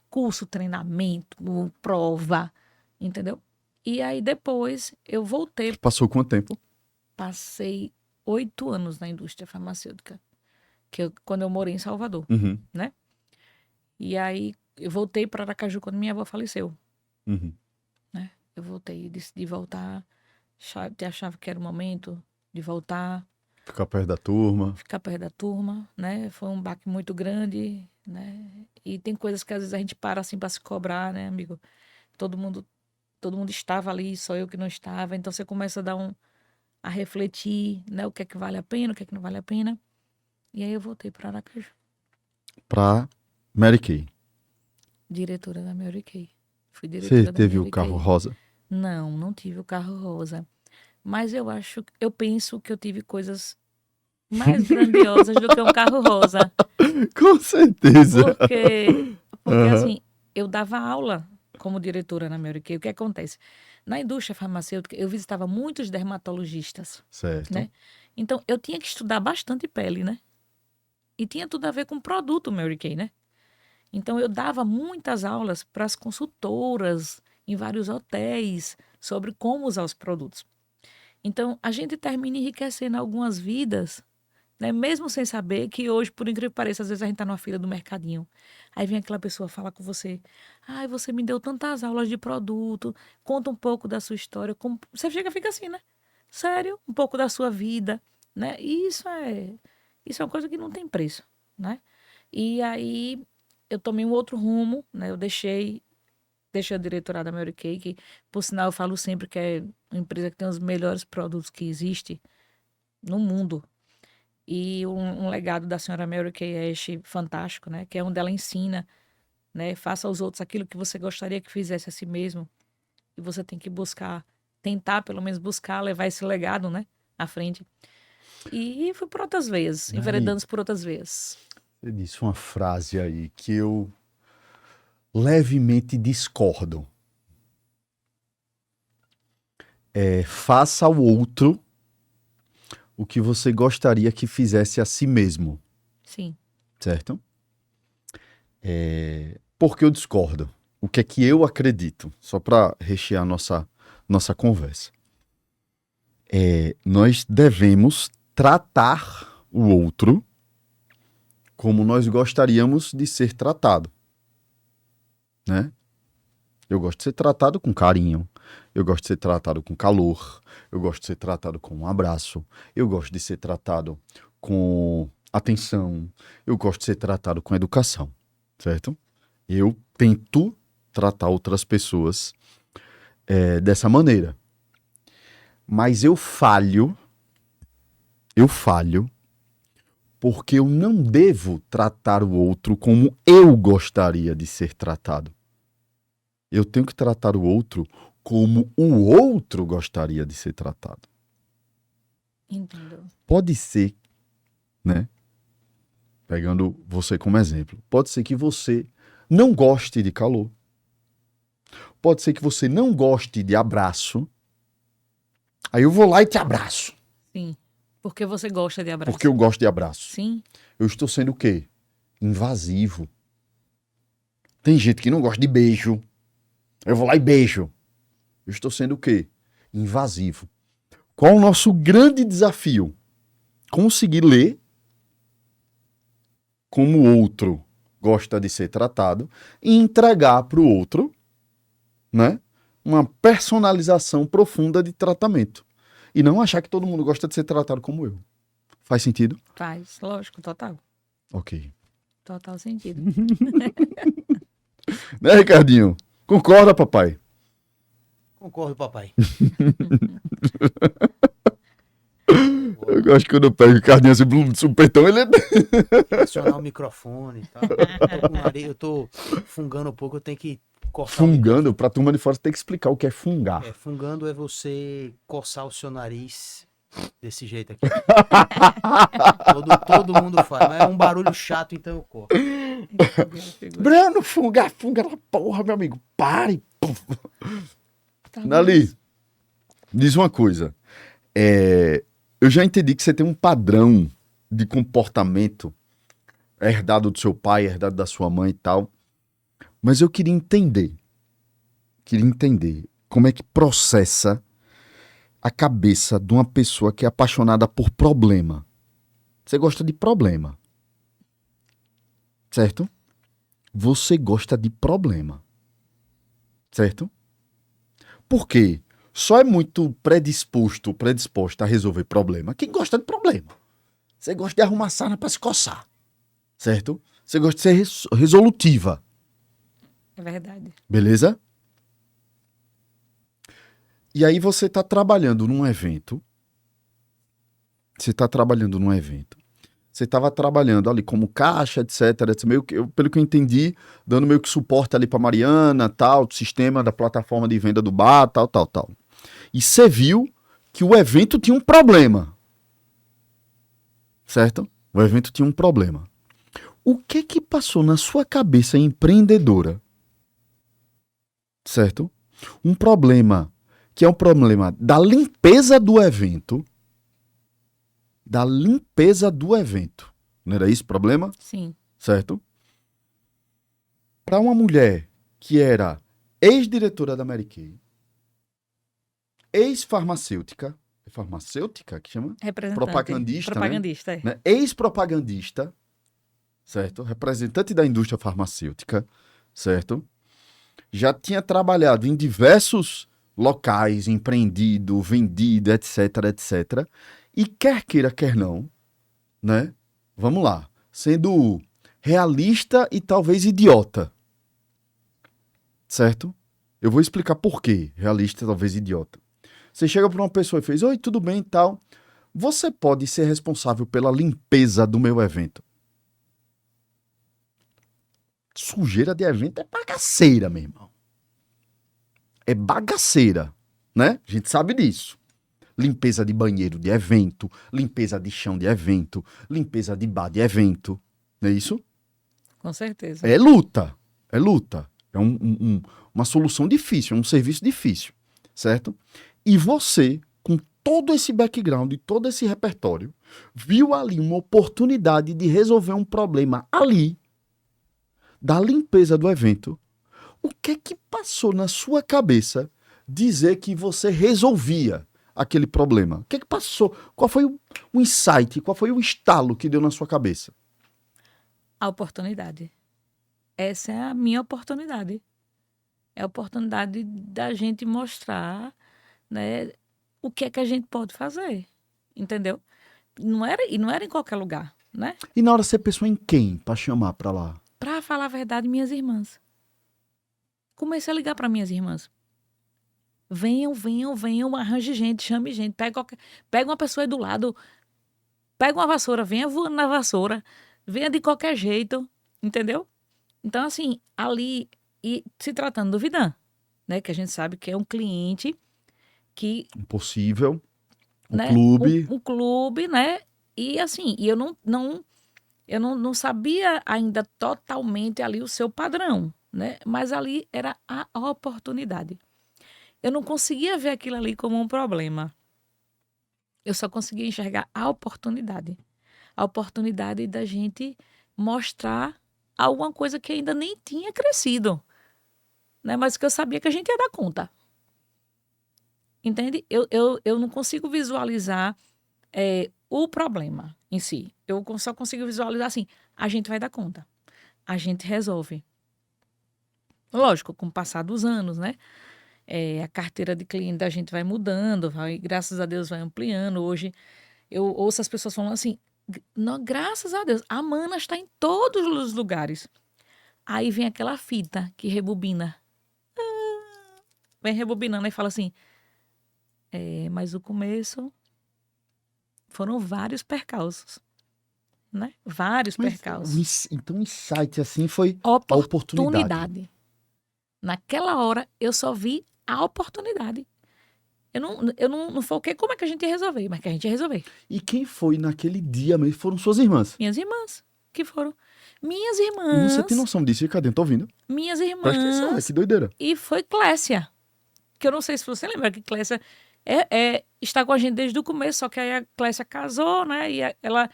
Curso, treinamento, prova, entendeu? E aí depois eu voltei, Passou quanto tempo? passei 8 anos na indústria farmacêutica, quando eu morei em Salvador, Uhum, né? E aí eu voltei para Aracaju quando minha avó faleceu, uhum. né? Eu voltei, decidi voltar, achava que era o momento de voltar, Ficar perto da turma. ficar perto da turma, né? Foi um baque muito grande, né? E tem coisas que às vezes a gente para assim para se cobrar, né, amigo? Todo mundo, todo mundo estava ali, só eu que não estava. Então você começa a refletir, né? O que é que vale a pena, o que é que não vale a pena. E aí eu voltei para Aracaju, Pra Mary Kay. diretora da Mary Kay. Fui Você diretora da teve o Mary carro Kay. rosa? Não tive o carro rosa. Mas eu penso que eu tive coisas mais grandiosas do que um carro rosa. Com certeza. Porque, porque Aham. assim, eu dava aula como diretora na Mary Kay. O que acontece? Na indústria farmacêutica, eu visitava muitos dermatologistas, Certo. né? Então, eu tinha que estudar bastante pele, né? E tinha tudo a ver com o produto Mary Kay, né? Então, eu dava muitas aulas para as consultoras em vários hotéis sobre como usar os produtos. Então, a gente termina enriquecendo algumas vidas, né? Mesmo sem saber que hoje, por incrível que pareça, às vezes a gente está numa fila do mercadinho. Aí vem aquela pessoa falar com você. Ai, você me deu tantas aulas de produto, conta um pouco da sua história. Você chega e fica assim, né? Sério, um pouco da sua vida, né? E isso é uma coisa que não tem preço, né? E aí eu tomei um outro rumo, né? Eu deixei a diretoria da Mary Kay, que, por sinal, eu falo sempre que é uma empresa que tem os melhores produtos que existe no mundo. E um legado da senhora Mary Kay é este fantástico, né? Que é onde ela ensina, né? Faça aos outros aquilo que você gostaria que fizesse a si mesmo. E você tem que buscar, tentar pelo menos buscar levar esse legado, né? À frente. E fui por outras vezes, Aí, enveredando por outras vezes. você disse uma frase aí que eu levemente discordo. Faça ao outro o que você gostaria que fizesse a si mesmo, Sim, certo? Porque eu discordo. O que é que eu acredito? Só para rechear nossa conversa. Nós devemos tratar o outro como nós gostaríamos de ser tratado, né? Eu gosto de ser tratado com carinho, eu gosto de ser tratado com calor, eu gosto de ser tratado com um abraço, eu gosto de ser tratado com atenção, eu gosto de ser tratado com educação, certo? Eu tento tratar outras pessoas dessa maneira. Mas eu falho porque eu não devo tratar o outro como eu gostaria de ser tratado. Eu tenho que tratar o outro como o outro gostaria de ser tratado. entendo. Pode ser, né? Pegando você como exemplo, pode ser que você não goste de calor. Pode ser que você não goste de abraço. Aí eu vou lá e te abraço, Sim. Porque você gosta de abraço. porque eu gosto de abraço. Sim, Eu estou sendo o quê? Invasivo. Tem gente que não gosta de beijo. Eu vou lá e beijo. Eu estou sendo o quê? Invasivo. Qual o nosso grande desafio? Conseguir ler como o outro gosta de ser tratado e entregar para o outro, né, uma personalização profunda de tratamento. E não achar que todo mundo gosta de ser tratado como eu. Faz sentido? faz. Lógico, total. Ok. Total sentido. Né, Ricardinho? Concorda, papai? Concordo, papai. Eu acho que quando eu pego o Ricardinho assim, blum, de supetão, ele... Acionar o microfone e tal. Eu tô fungando um pouco, eu tenho que cortar o Fungando, pra turma de fora, você tem que explicar o que é fungar. fungando é você coçar o seu nariz desse jeito aqui. Todo mundo faz, mas é um barulho chato, então eu corto. Breno, funga na porra, meu amigo. Pare. Tá Nali, diz uma coisa. Eu já entendi que você tem um padrão de comportamento herdado do seu pai, herdado da sua mãe e tal. Mas eu queria entender como é que processa a cabeça de uma pessoa que é apaixonada por problema. Você gosta de problema, certo? Você gosta de problema, certo? Por quê? Só é muito predisposta a resolver problema quem gosta de problema. Você gosta de arrumar sarna para se coçar, certo? Você gosta de ser resolutiva, É verdade. beleza? E aí você está trabalhando num evento. Você estava trabalhando ali como caixa, etc. Pelo que eu entendi, dando meio que suporte ali para Mariana, tal, do sistema da plataforma de venda do bar, tal. E você viu que o evento tinha um problema. Certo? O evento tinha um problema. O que passou na sua cabeça empreendedora? Certo? Um problema que é um problema da limpeza do evento. Não era isso o problema? Sim. Certo? Para uma mulher que era ex-diretora da Mary Kay, ex-farmacêutica, é farmacêutica que chama? Representante. Propagandista, Propagandista, né? Ex-propagandista, certo? Representante da indústria farmacêutica, certo? Já tinha trabalhado em diversos locais, empreendido, vendido, etc. E quer queira, quer não, né? Vamos lá. Sendo realista e talvez idiota. Certo? Eu vou explicar por quê realista e talvez idiota. Você chega para uma pessoa e fez: oi, tudo bem e tal. Você pode ser responsável pela limpeza do meu evento. Sujeira de evento é bagaceira, meu irmão. É bagaceira, né? A gente sabe disso. Limpeza de banheiro de evento, limpeza de chão de evento, limpeza de bar de evento. Não é isso? Com certeza. É luta. É uma solução difícil, é um serviço difícil, certo? E você, com todo esse background e todo esse repertório, viu ali uma oportunidade de resolver um problema ali, da limpeza do evento. O que passou na sua cabeça dizer que você resolvia aquele problema? O que passou? Qual foi o insight? Qual foi o estalo que deu na sua cabeça? A oportunidade. Essa é a minha oportunidade. É a oportunidade da gente mostrar, né, o que é que a gente pode fazer. Entendeu? E não era em qualquer lugar, né? E na hora você pensou em quem para chamar para lá? Para falar a verdade, minhas irmãs. Comecei a ligar para minhas irmãs. Venham, arranje gente, chame gente, pega uma pessoa aí do lado, pega uma vassoura, venha voando na vassoura, venha de qualquer jeito, entendeu? Então, assim, ali, e se tratando do Vidan, né, que a gente sabe que é um cliente que... Impossível. Né, Clube. Um clube, né, e assim, eu não sabia ainda totalmente ali o seu padrão, né, mas ali era a oportunidade. Eu não conseguia ver aquilo ali como um problema. Eu só conseguia enxergar a oportunidade. A oportunidade da gente mostrar alguma coisa que ainda nem tinha crescido, né? Mas que eu sabia que a gente ia dar conta. Entende? Eu não consigo visualizar o problema em si. Eu só consigo visualizar assim, a gente vai dar conta. A gente resolve. Lógico, com o passar dos anos, né? A carteira de cliente da gente vai mudando, graças a Deus vai ampliando. Hoje eu ouço as pessoas falando assim, não, graças a Deus, a Mana está em todos os lugares. Aí vem aquela fita que rebobina. Vem rebobinando e fala assim, mas o começo foram vários percalços, né? Vários percalços. Então o insight assim foi a oportunidade. Oportunidade. Naquela hora, eu só vi a oportunidade. Eu não foquei como é que a gente ia resolver, mas que a gente ia resolver. E quem foi naquele dia mesmo? Foram suas irmãs. Minhas irmãs, que foram. Minhas E irmãs. você tem noção disso, Cadê? Tô ouvindo. Minhas Presta atenção, irmãs. que doideira. E foi Clécia. Que eu não sei se você lembra que Clécia está com a gente desde o começo, só que aí a Clécia casou, né? E ela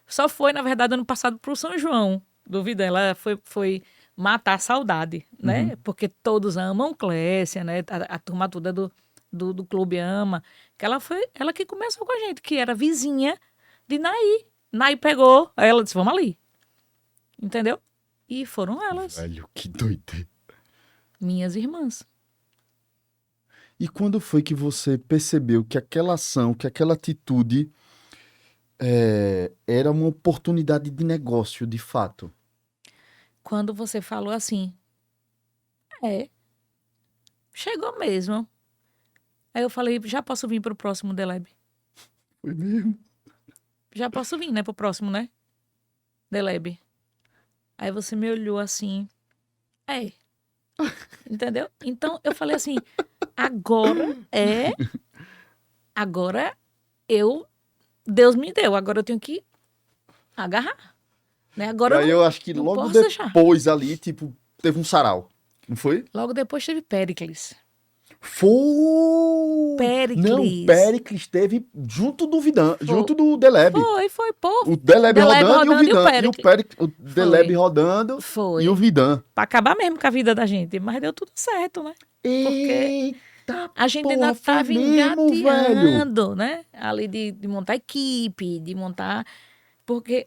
só foi, na verdade, ano passado pro São João. Duvida, ela foi matar a saudade, né? Porque todos amam Clécia, né? A turma toda do clube ama. Que ela que começou com a gente, que era vizinha de Naí. Naí pegou, aí ela disse, vamos ali. Entendeu? E foram elas, Velho, que doideira. minhas irmãs. E quando foi que você percebeu que aquela ação, que aquela atitude era uma oportunidade de negócio, de fato? Quando você falou assim, chegou mesmo. Aí eu falei, já posso vir pro próximo Deleb? Foi mesmo? Já posso vir, né, pro próximo, né? Deleb. Aí você me olhou assim, entendeu? Então eu falei assim, agora Deus me deu, agora eu tenho que agarrar, né? Agora E aí eu acho que não logo posso deixar. depois ali, tipo, teve um sarau. Não foi? Logo depois teve Péricles. Foi! Péricles. Não, Péricles esteve junto do Vidam, junto do Deleb. Foi, pô. O Deleb rodando e o Vidam. E O Deleb rodando Foi. e o Vidam. Pra acabar mesmo com a vida da gente. Mas deu tudo certo, né? Eita, A gente porra, ainda foi tava mesmo, velho. engateando, né? Ali de montar equipe, de montar... Porque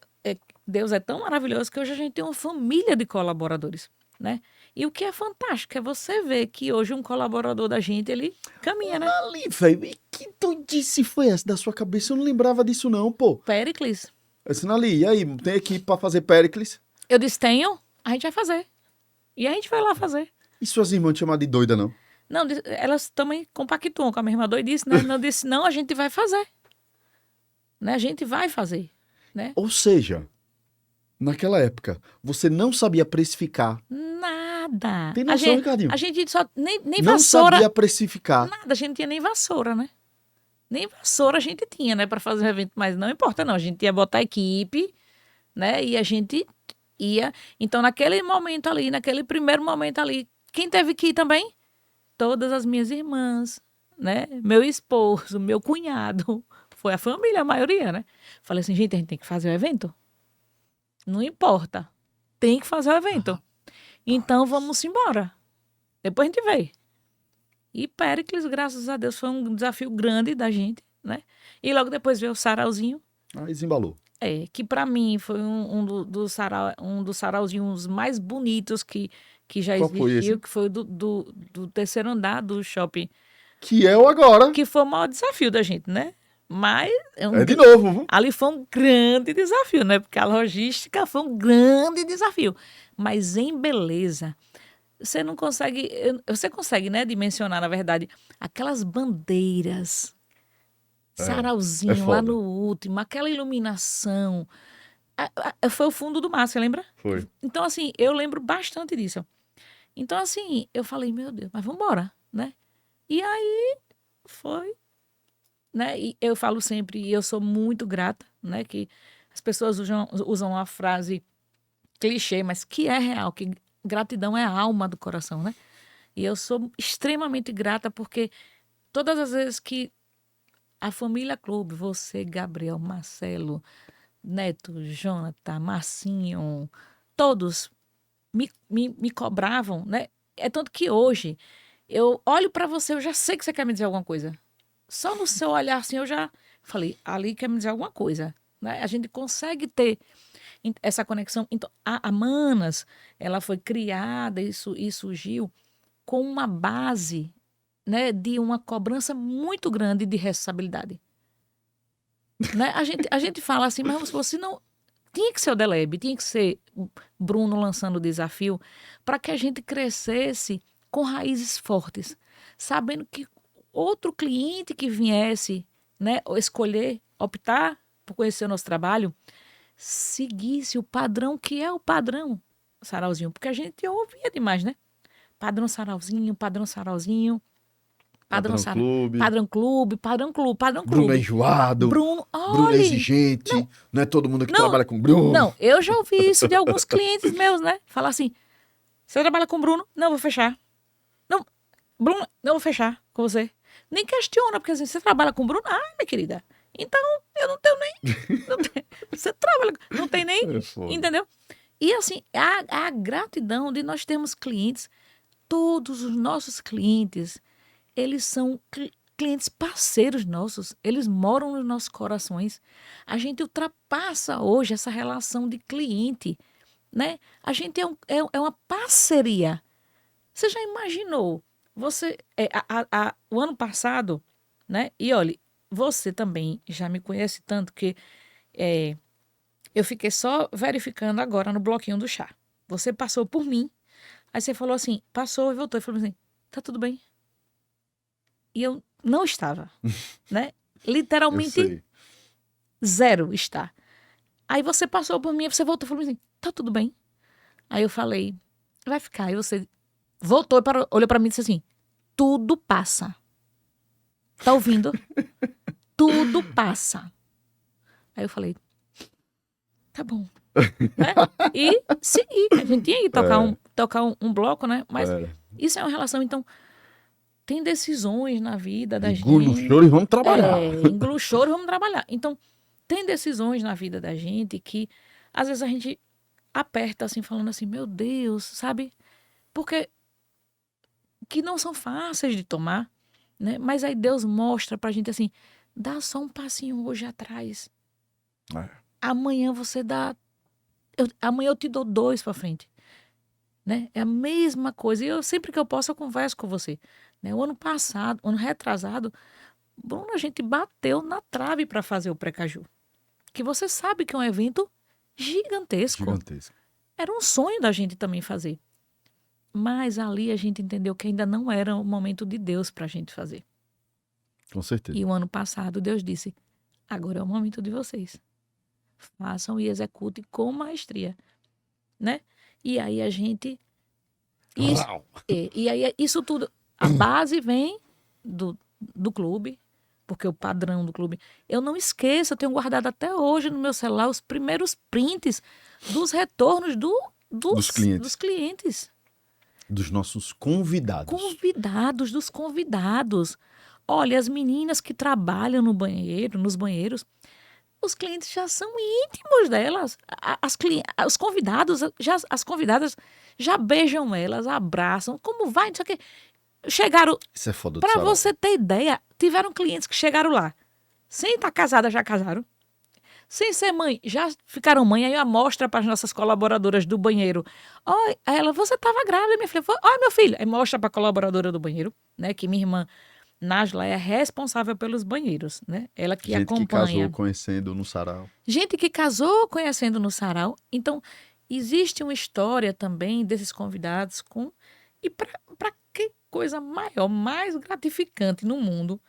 Deus é tão maravilhoso que hoje a gente tem uma família de colaboradores, né? E o que é fantástico é você ver que hoje um colaborador da gente, ele caminha, né? Ali, velho, e que doidice foi essa da sua cabeça? Eu não lembrava disso não, pô. Péricles. Assim, ali, e aí, tem equipe pra fazer Péricles? Eu disse, tenho, a gente vai fazer. E a gente vai lá fazer. E suas irmãs te chamaram de doida, não? Não, elas também compactuam com a minha irmã doidice, né? Eu disse, não, a gente vai fazer. Né? A gente vai fazer, né? Ou seja, naquela época, você não sabia precificar. Nada. Tem noção, Ricardinho? A gente só, nem Não vassoura. sabia precificar. Nada, a gente tinha nem vassoura, né? Nem vassoura a gente tinha, né? Para fazer o evento, mas não importa, não. A gente ia botar equipe, né? E a gente ia. Então, naquele momento ali, naquele primeiro momento ali, quem teve que ir também? Todas as minhas irmãs, né? Meu esposo, meu cunhado. Foi a família, a maioria, né? Falei assim, gente, a gente tem que fazer o evento. Não importa. Tem que fazer o evento. Então, vamos embora. Depois a gente vê. E Péricles, graças a Deus, foi um desafio grande da gente, né? E logo depois veio o sarauzinho. Aí desembalou. Que para mim foi um dos sarauzinhos mais bonitos que já Qual foi existiu, esse? que foi do terceiro andar do shopping. Que é o agora. Que foi o maior desafio da gente, né? Mas É de novo, viu? ali foi um grande desafio, né? Porque a logística foi um grande desafio. Mas em beleza, você não consegue... Você consegue, né, dimensionar, na verdade, aquelas bandeiras, sarauzinho foda. lá no último, aquela iluminação. Foi o fundo do mar, você lembra? Foi. Então, assim, eu lembro bastante disso. Então, assim, eu falei, meu Deus, mas vamos embora, né? E aí, foi... Né? E eu falo sempre, e eu sou muito grata, né? Que as pessoas usam a frase clichê, mas que é real, que gratidão é a alma do coração, né? E eu sou extremamente grata porque todas as vezes que a família Clube, você, Gabriel, Marcelo, Neto, Jonathan, Marcinho, todos me cobravam, né? É tanto que hoje eu olho para você, eu já sei que você quer me dizer alguma coisa. Só no seu olhar assim, eu já falei, ali quer me dizer alguma coisa, né? A gente consegue ter essa conexão. Então, a Manas, ela foi criada e surgiu com uma base, né, de uma cobrança muito grande de responsabilidade. Né? A gente fala assim, mas você não... tinha que ser o Deleb, tinha que ser o Bruno lançando o desafio para que a gente crescesse com raízes fortes, sabendo que outro cliente que viesse, né, ou escolher, optar por conhecer o nosso trabalho, seguisse o padrão que é o padrão sarauzinho, porque a gente ouvia demais, né? Padrão sarauzinho, padrão sarauzinho, Padrão clube. padrão clube, padrão clube, padrão Bruno é clube. enjoado. Bruno, Bruno é olha, exigente. Não é todo mundo que Não, trabalha com Bruno. não, eu já ouvi isso de alguns clientes meus, né? Falar assim, você trabalha com o Bruno? Não, vou fechar. Não, Bruno, não vou fechar com você. Nem questiona, porque assim, você trabalha com o Bruno? Ah, minha querida, então eu não tenho nem... você trabalha, não tem nem... É foda. Entendeu? E assim, a gratidão de nós termos clientes, todos os nossos clientes, eles são clientes parceiros nossos, eles moram nos nossos corações. A gente ultrapassa hoje essa relação de cliente, né? A gente é uma parceria. Você já imaginou? Você, o ano passado, né? E olha, você também já me conhece tanto que eu fiquei só verificando agora no bloquinho do chá. Você passou por mim, aí você falou assim, passou e voltou e falou assim, tá tudo bem. E eu não estava, né? Eu Literalmente sei. zero está. Aí você passou por mim, você voltou e falou assim, tá tudo bem. Aí eu falei, vai ficar. Aí você voltou e olhou pra mim e disse assim, tudo passa. Tá ouvindo? Tudo passa. Aí eu falei, tá bom. Né? E segui. A gente tinha que tocar um bloco, né? Mas isso é uma relação, então, tem decisões na vida da Engula o gente. choro e vamos trabalhar. Engula o choro e vamos trabalhar. Então, tem decisões na vida da gente que, às vezes, a gente aperta, assim, falando assim, meu Deus, sabe? Porque que não são fáceis de tomar, né? Mas aí Deus mostra pra gente assim, dá só um passinho hoje atrás. Amanhã você dá... amanhã eu te dou 2 pra frente. Né? É a mesma coisa. E eu, sempre que eu posso, eu converso com você. Né? O ano passado, ano retrasado, Bruno, a gente bateu na trave para fazer o Precaju. Que você sabe que é um evento gigantesco. Gigantesco. Era um sonho da gente também fazer. Mas ali a gente entendeu que ainda não era o momento de Deus para a gente fazer. Com certeza. E o ano passado Deus disse, agora é o momento de vocês. Façam e executem com maestria. Né? E aí a gente... E aí isso tudo... A base vem do clube, porque o padrão do clube... Eu não esqueço, eu tenho guardado até hoje no meu celular os primeiros prints dos retornos dos clientes. Dos nossos convidados. Dos convidados. Olha, as meninas que trabalham no banheiro, nos banheiros... Os clientes já são íntimos delas. Os convidados, as convidadas já beijam elas, abraçam. Como vai? Não sei o quê. Chegaram. Isso é foda do Para sarau. você ter ideia, tiveram clientes que chegaram lá. Sem estar casada, já casaram. Sem ser mãe, já ficaram mãe. Aí eu mostro para as nossas colaboradoras do banheiro. Oi, ela, você estava grávida, minha filha. Olha, meu filho. Aí mostra para a colaboradora do banheiro, né? Que minha irmã Nájila é responsável pelos banheiros, né? Ela que Gente acompanha. que casou conhecendo no sarau. Gente que casou conhecendo no sarau. Então, existe uma história também desses convidados com... E para que coisa maior, mais gratificante no mundo,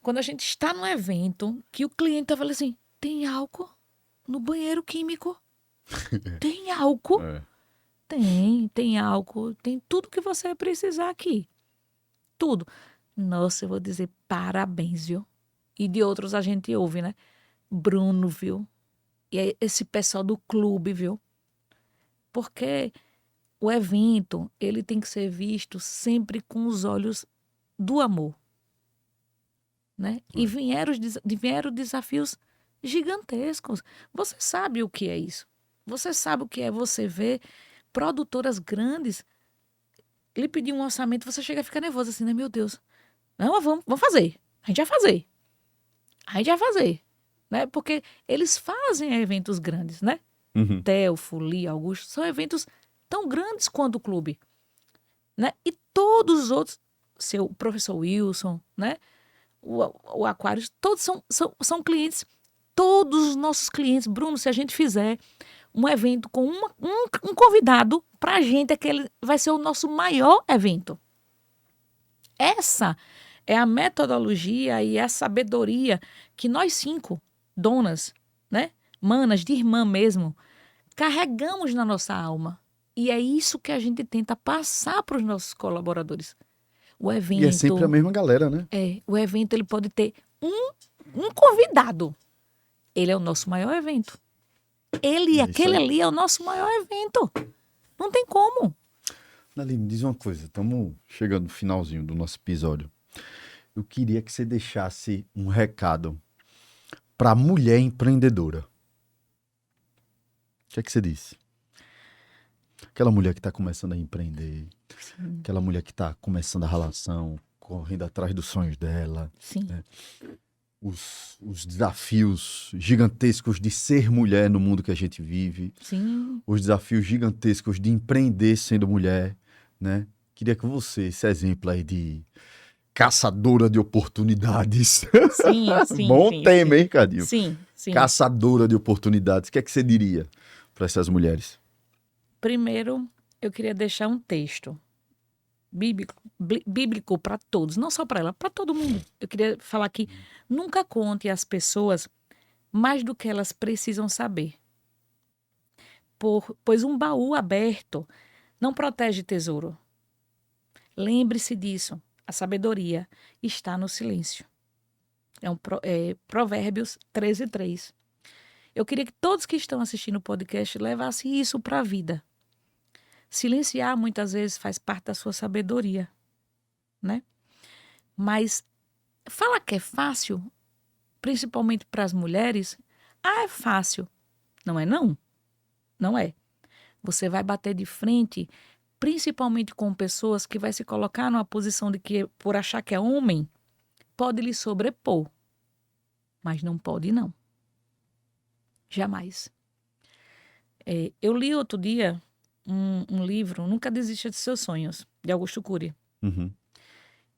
quando a gente está num evento que o cliente tá falando assim, tem álcool no banheiro químico? Tem álcool? Tem álcool, tem tudo que você precisar aqui. Tudo. Nossa, eu vou dizer parabéns, viu? E de outros a gente ouve, né? Bruno, viu? E esse pessoal do clube, viu? Porque o evento, ele tem que ser visto sempre com os olhos do amor. Né? E vieram desafios gigantescos. Você sabe o que é isso. Você sabe o que é você ver produtoras grandes lhe pedir um orçamento, você chega a ficar nervoso assim, né? Meu Deus. Não, vamos fazer. A gente vai fazer. Né? Porque eles fazem eventos grandes, né? Uhum. Theo, Folia, Augusto, são eventos tão grandes quanto o clube. Né? E todos os outros, seu professor Wilson, né? O Aquários, todos são clientes todos os nossos clientes. Bruno, se a gente fizer um evento com um convidado, para a gente aquele vai ser o nosso maior evento. Essa é a metodologia e a sabedoria que nós 5 donas, né, manas de irmã mesmo, carregamos na nossa alma. E é isso que a gente tenta passar para os nossos colaboradores. O evento... E é sempre a mesma galera, né? O evento ele pode ter um convidado. Ele é o nosso maior evento. Aquele ali é o nosso maior evento. Não tem como. Naline, me diz uma coisa. Estamos chegando no finalzinho do nosso episódio. Eu queria que você deixasse um recado para a mulher empreendedora. O que é que você disse? Aquela mulher que está começando a empreender. Sim. Aquela mulher que está começando a relação, correndo atrás dos sonhos dela. Sim. Né? Os desafios gigantescos de ser mulher no mundo que a gente vive. Sim. Os desafios gigantescos de empreender sendo mulher, né? Queria que você, esse exemplo aí de caçadora de oportunidades. Sim, sim. Bom sim, tema, sim. hein, Cadinho? Sim, sim. Caçadora de oportunidades. O que é que você diria para essas mulheres? Primeiro, eu queria deixar um texto bíblico para todos, não só para ela, para todo mundo. Eu queria falar que nunca conte às pessoas mais do que elas precisam saber. Pois um baú aberto não protege tesouro. Lembre-se disso. A sabedoria está no silêncio. Provérbios 13:3. Eu queria que todos que estão assistindo o podcast levassem isso para a vida. Silenciar muitas vezes faz parte da sua sabedoria, né? Mas falar que é fácil, principalmente para as mulheres, é fácil. Não é não? Não é. Você vai bater de frente, principalmente com pessoas que vai se colocar numa posição de que, por achar que é homem, pode lhe sobrepor. Mas não pode não. Jamais. Eu li outro dia um livro, Nunca Desista de Seus Sonhos, de Augusto Cury. Uhum.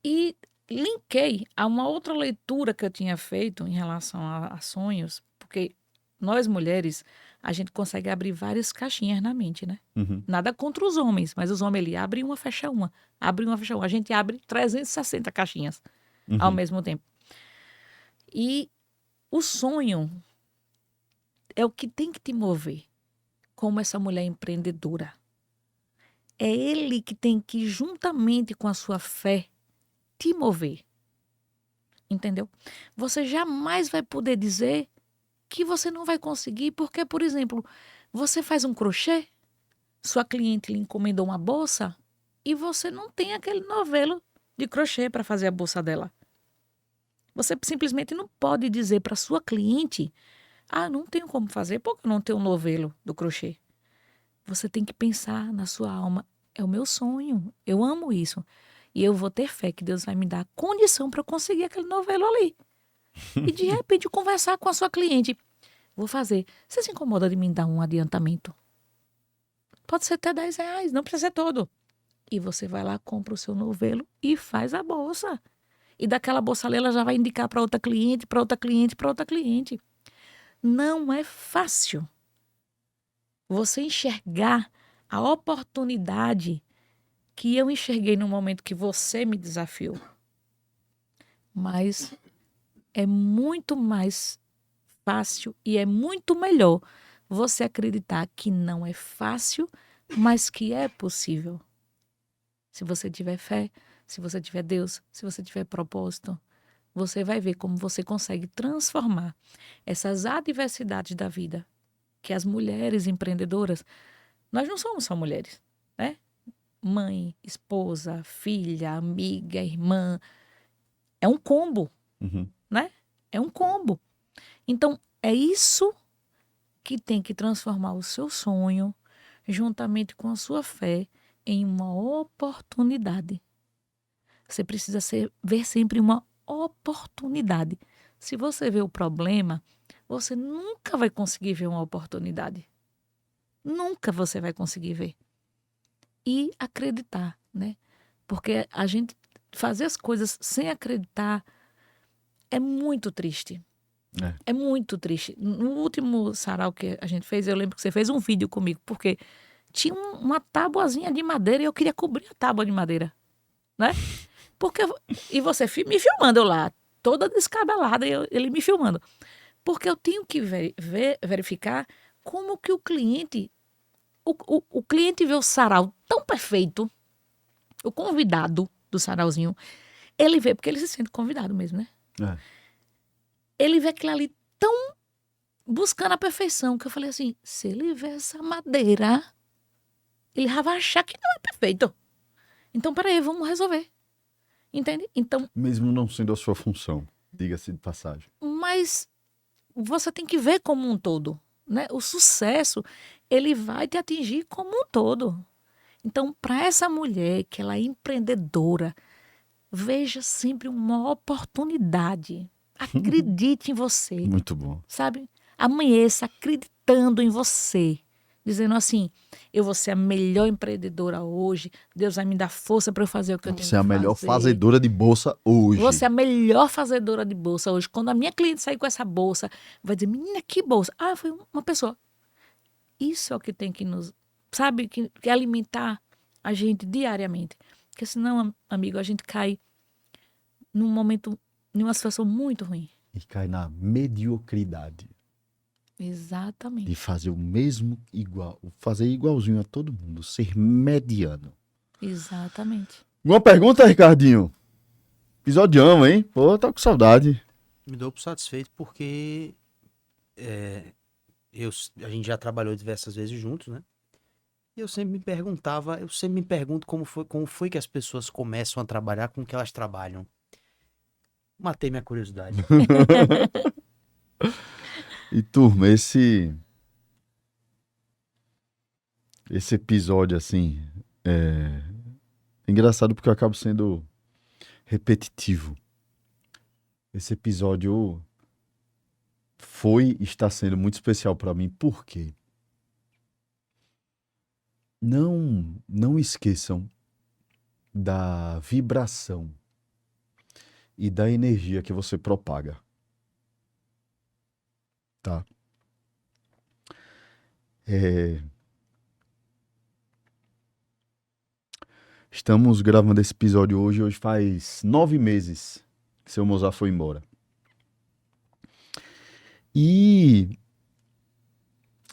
E linkei a uma outra leitura que eu tinha feito em relação a sonhos, porque nós mulheres, a gente consegue abrir várias caixinhas na mente, né? Uhum. Nada contra os homens, mas os homens ali abrem uma, fecha uma. Abrem uma, fecha uma. A gente abre 360 caixinhas ao mesmo tempo. E o sonho é o que tem que te mover, como essa mulher empreendedora. É ele que tem que, juntamente com a sua fé, te mover. Entendeu? Você jamais vai poder dizer que você não vai conseguir, porque, por exemplo, você faz um crochê, sua cliente lhe encomendou uma bolsa e você não tem aquele novelo de crochê para fazer a bolsa dela. Você simplesmente não pode dizer para sua cliente: não tenho como fazer porque eu não tenho um novelo do crochê. Você tem que pensar na sua alma: é o meu sonho, eu amo isso. E eu vou ter fé que Deus vai me dar condição para eu conseguir aquele novelo ali. E de repente conversar com a sua cliente: vou fazer. Você se incomoda de me dar um adiantamento? Pode ser até R$10, não precisa ser todo. E você vai lá, compra o seu novelo e faz a bolsa. E daquela bolsa ali ela já vai indicar para outra cliente, para outra cliente, para outra cliente. Não é fácil você enxergar a oportunidade que eu enxerguei no momento que você me desafiou. Mas é muito mais fácil e é muito melhor você acreditar que não é fácil, mas que é possível. Se você tiver fé, se você tiver Deus, se você tiver propósito, você vai ver como você consegue transformar essas adversidades da vida, que as mulheres empreendedoras, nós não somos só mulheres, né? Mãe, esposa, filha, amiga, irmã, é um combo, né? É um combo. Então, é isso que tem que transformar o seu sonho, juntamente com a sua fé, em uma oportunidade. Você precisa ver sempre uma oportunidade. Se você vê o problema, você nunca vai conseguir ver uma oportunidade. Nunca você vai conseguir ver. E acreditar, né? Porque a gente fazer as coisas sem acreditar é muito triste. É muito triste. No último sarau que a gente fez, eu lembro que você fez um vídeo comigo, porque tinha uma tabuazinha de madeira e eu queria cobrir a tábua de madeira, né? Porque, e você me filmando eu lá, toda descabelada, e ele me filmando. Porque eu tenho que verificar como que o cliente vê o sarau tão perfeito, o convidado do sarauzinho, ele vê, porque ele se sente convidado mesmo, né? É. Ele vê aquilo ali tão buscando a perfeição, que eu falei assim, se ele vê essa madeira, ele já vai achar que não é perfeito. Então, peraí, vamos resolver. Entende? Então, Mesmo não sendo a sua função, diga-se de passagem. mas você tem que ver como um todo, né? O sucesso, ele vai te atingir como um todo. Então, para essa mulher que ela é empreendedora, veja sempre uma oportunidade. Acredite em você, Muito bom. sabe? Amanheça acreditando em você. Dizendo assim, eu vou ser a melhor empreendedora hoje, Deus vai me dar força para eu fazer o que eu tenho que Você é a fazer. melhor fazedora de bolsa hoje. Você é a melhor fazedora de bolsa hoje. Quando a minha cliente sair com essa bolsa, vai dizer, menina, que bolsa? Ah, foi uma pessoa. Isso é o que tem que nos, sabe, que alimentar a gente diariamente. Porque senão, amigo, a gente cai num momento, numa situação muito ruim. E cai na mediocridade. Exatamente. De fazer o mesmo igual, fazer igualzinho a todo mundo, ser mediano. Exatamente. Uma pergunta, Ricardinho? Episodião, hein? Pô, tá com saudade. Me dou por satisfeito porque a gente já trabalhou diversas vezes juntos, né? E eu sempre me pergunto como foi que as pessoas começam a trabalhar com o que elas trabalham. Matei minha curiosidade. E turma, esse episódio, assim, é engraçado porque eu acabo sendo repetitivo. Esse episódio está sendo muito especial para mim. Por quê? Não esqueçam da vibração e da energia que você propaga. Tá? Estamos gravando esse episódio hoje. Hoje faz 9 meses que seu Mozart foi embora. E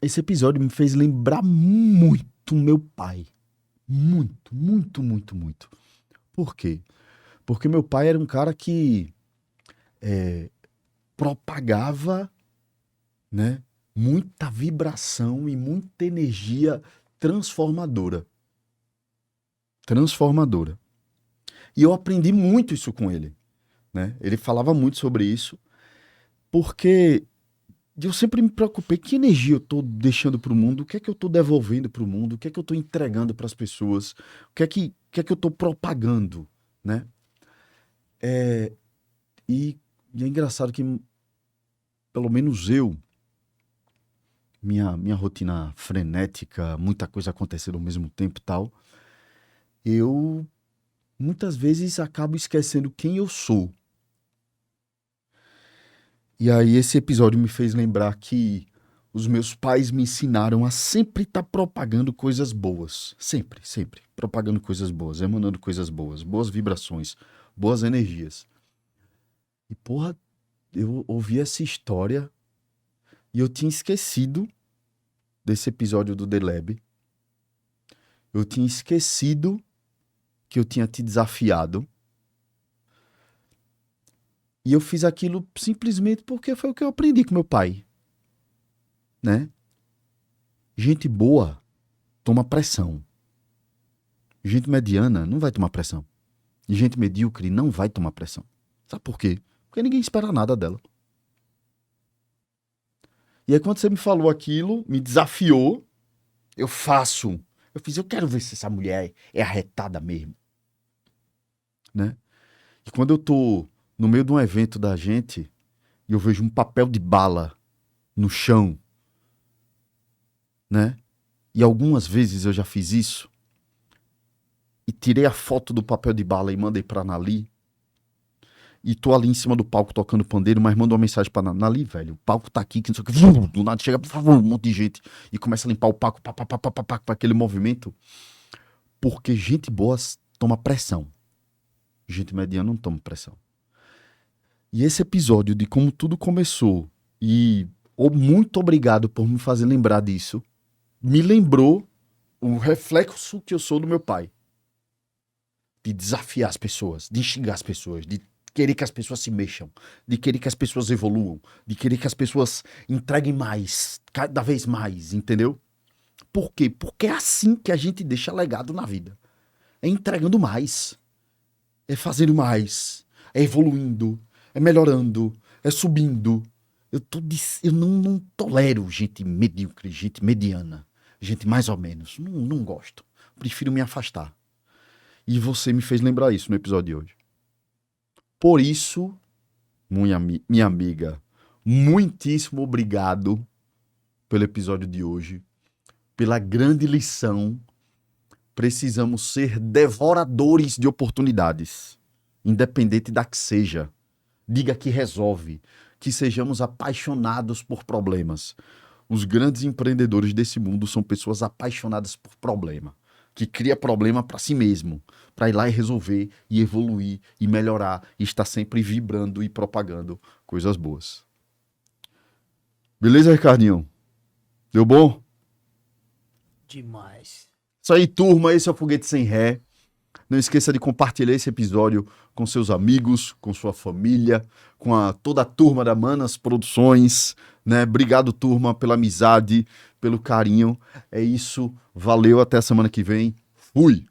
esse episódio me fez lembrar muito meu pai. Muito, muito, muito, muito. Por quê? Porque meu pai era um cara que propagava, né, muita vibração e muita energia transformadora. Transformadora. E eu aprendi muito isso com ele, né? Ele falava muito sobre isso, porque eu sempre me preocupei, que energia eu estou deixando para o mundo, o que é que eu estou devolvendo para o mundo, o que é que eu estou entregando para as pessoas, o que é que eu estou propagando, né? E é engraçado que, pelo menos eu, minha rotina frenética, muita coisa acontecendo ao mesmo tempo e tal, eu muitas vezes acabo esquecendo quem eu sou. E aí esse episódio me fez lembrar que os meus pais me ensinaram a sempre estar propagando coisas boas. Sempre, sempre. Propagando coisas boas, emanando coisas boas, boas vibrações, boas energias. E, porra, eu ouvi essa história e eu tinha esquecido desse episódio do The Lab. Eu tinha esquecido que eu tinha te desafiado. E eu fiz aquilo simplesmente porque foi o que eu aprendi com meu pai. Né? Gente boa toma pressão. Gente mediana não vai tomar pressão. E gente medíocre não vai tomar pressão. Sabe por quê? Porque ninguém espera nada dela. E aí quando você me falou aquilo, me desafiou, eu quero ver se essa mulher é arretada mesmo. Né? E quando eu tô no meio de um evento da gente e eu vejo um papel de bala no chão, né? E algumas vezes eu já fiz isso e tirei a foto do papel de bala e mandei pra Anali. e tô ali em cima do palco tocando pandeiro, mas mando uma mensagem pra Nali, velho, o palco tá aqui, que não sei o que, do nada chega um monte de gente e começa a limpar o palco, pá, com aquele movimento, porque gente boa toma pressão, gente mediana não toma pressão. E esse episódio de como tudo começou, e muito obrigado por me fazer lembrar disso, me lembrou o reflexo que eu sou do meu pai. De desafiar as pessoas, de xingar as pessoas, de querer que as pessoas se mexam, de querer que as pessoas evoluam, de querer que as pessoas entreguem mais, cada vez mais, entendeu? Por quê? Porque é assim que a gente deixa legado na vida. É entregando mais, é fazendo mais, é evoluindo, é melhorando, é subindo. Eu não tolero gente medíocre, gente mediana, gente mais ou menos. Não gosto. Prefiro me afastar. E você me fez lembrar isso no episódio de hoje. Por isso, minha amiga, muitíssimo obrigado pelo episódio de hoje, pela grande lição. Precisamos ser devoradores de oportunidades, independente da que seja. Diga que resolve, que sejamos apaixonados por problemas. Os grandes empreendedores desse mundo são pessoas apaixonadas por problema, que cria problema para si mesmo, para ir lá e resolver, e evoluir, e melhorar, e estar sempre vibrando e propagando coisas boas. Beleza, Ricardinho? Deu bom? Demais. Isso aí, turma, esse é o Foguete Sem Ré. Não esqueça de compartilhar esse episódio com seus amigos, com sua família, com toda a turma da Manas Produções, né? Obrigado, turma, pela amizade, pelo carinho. É isso. Valeu, até a semana que vem. Fui!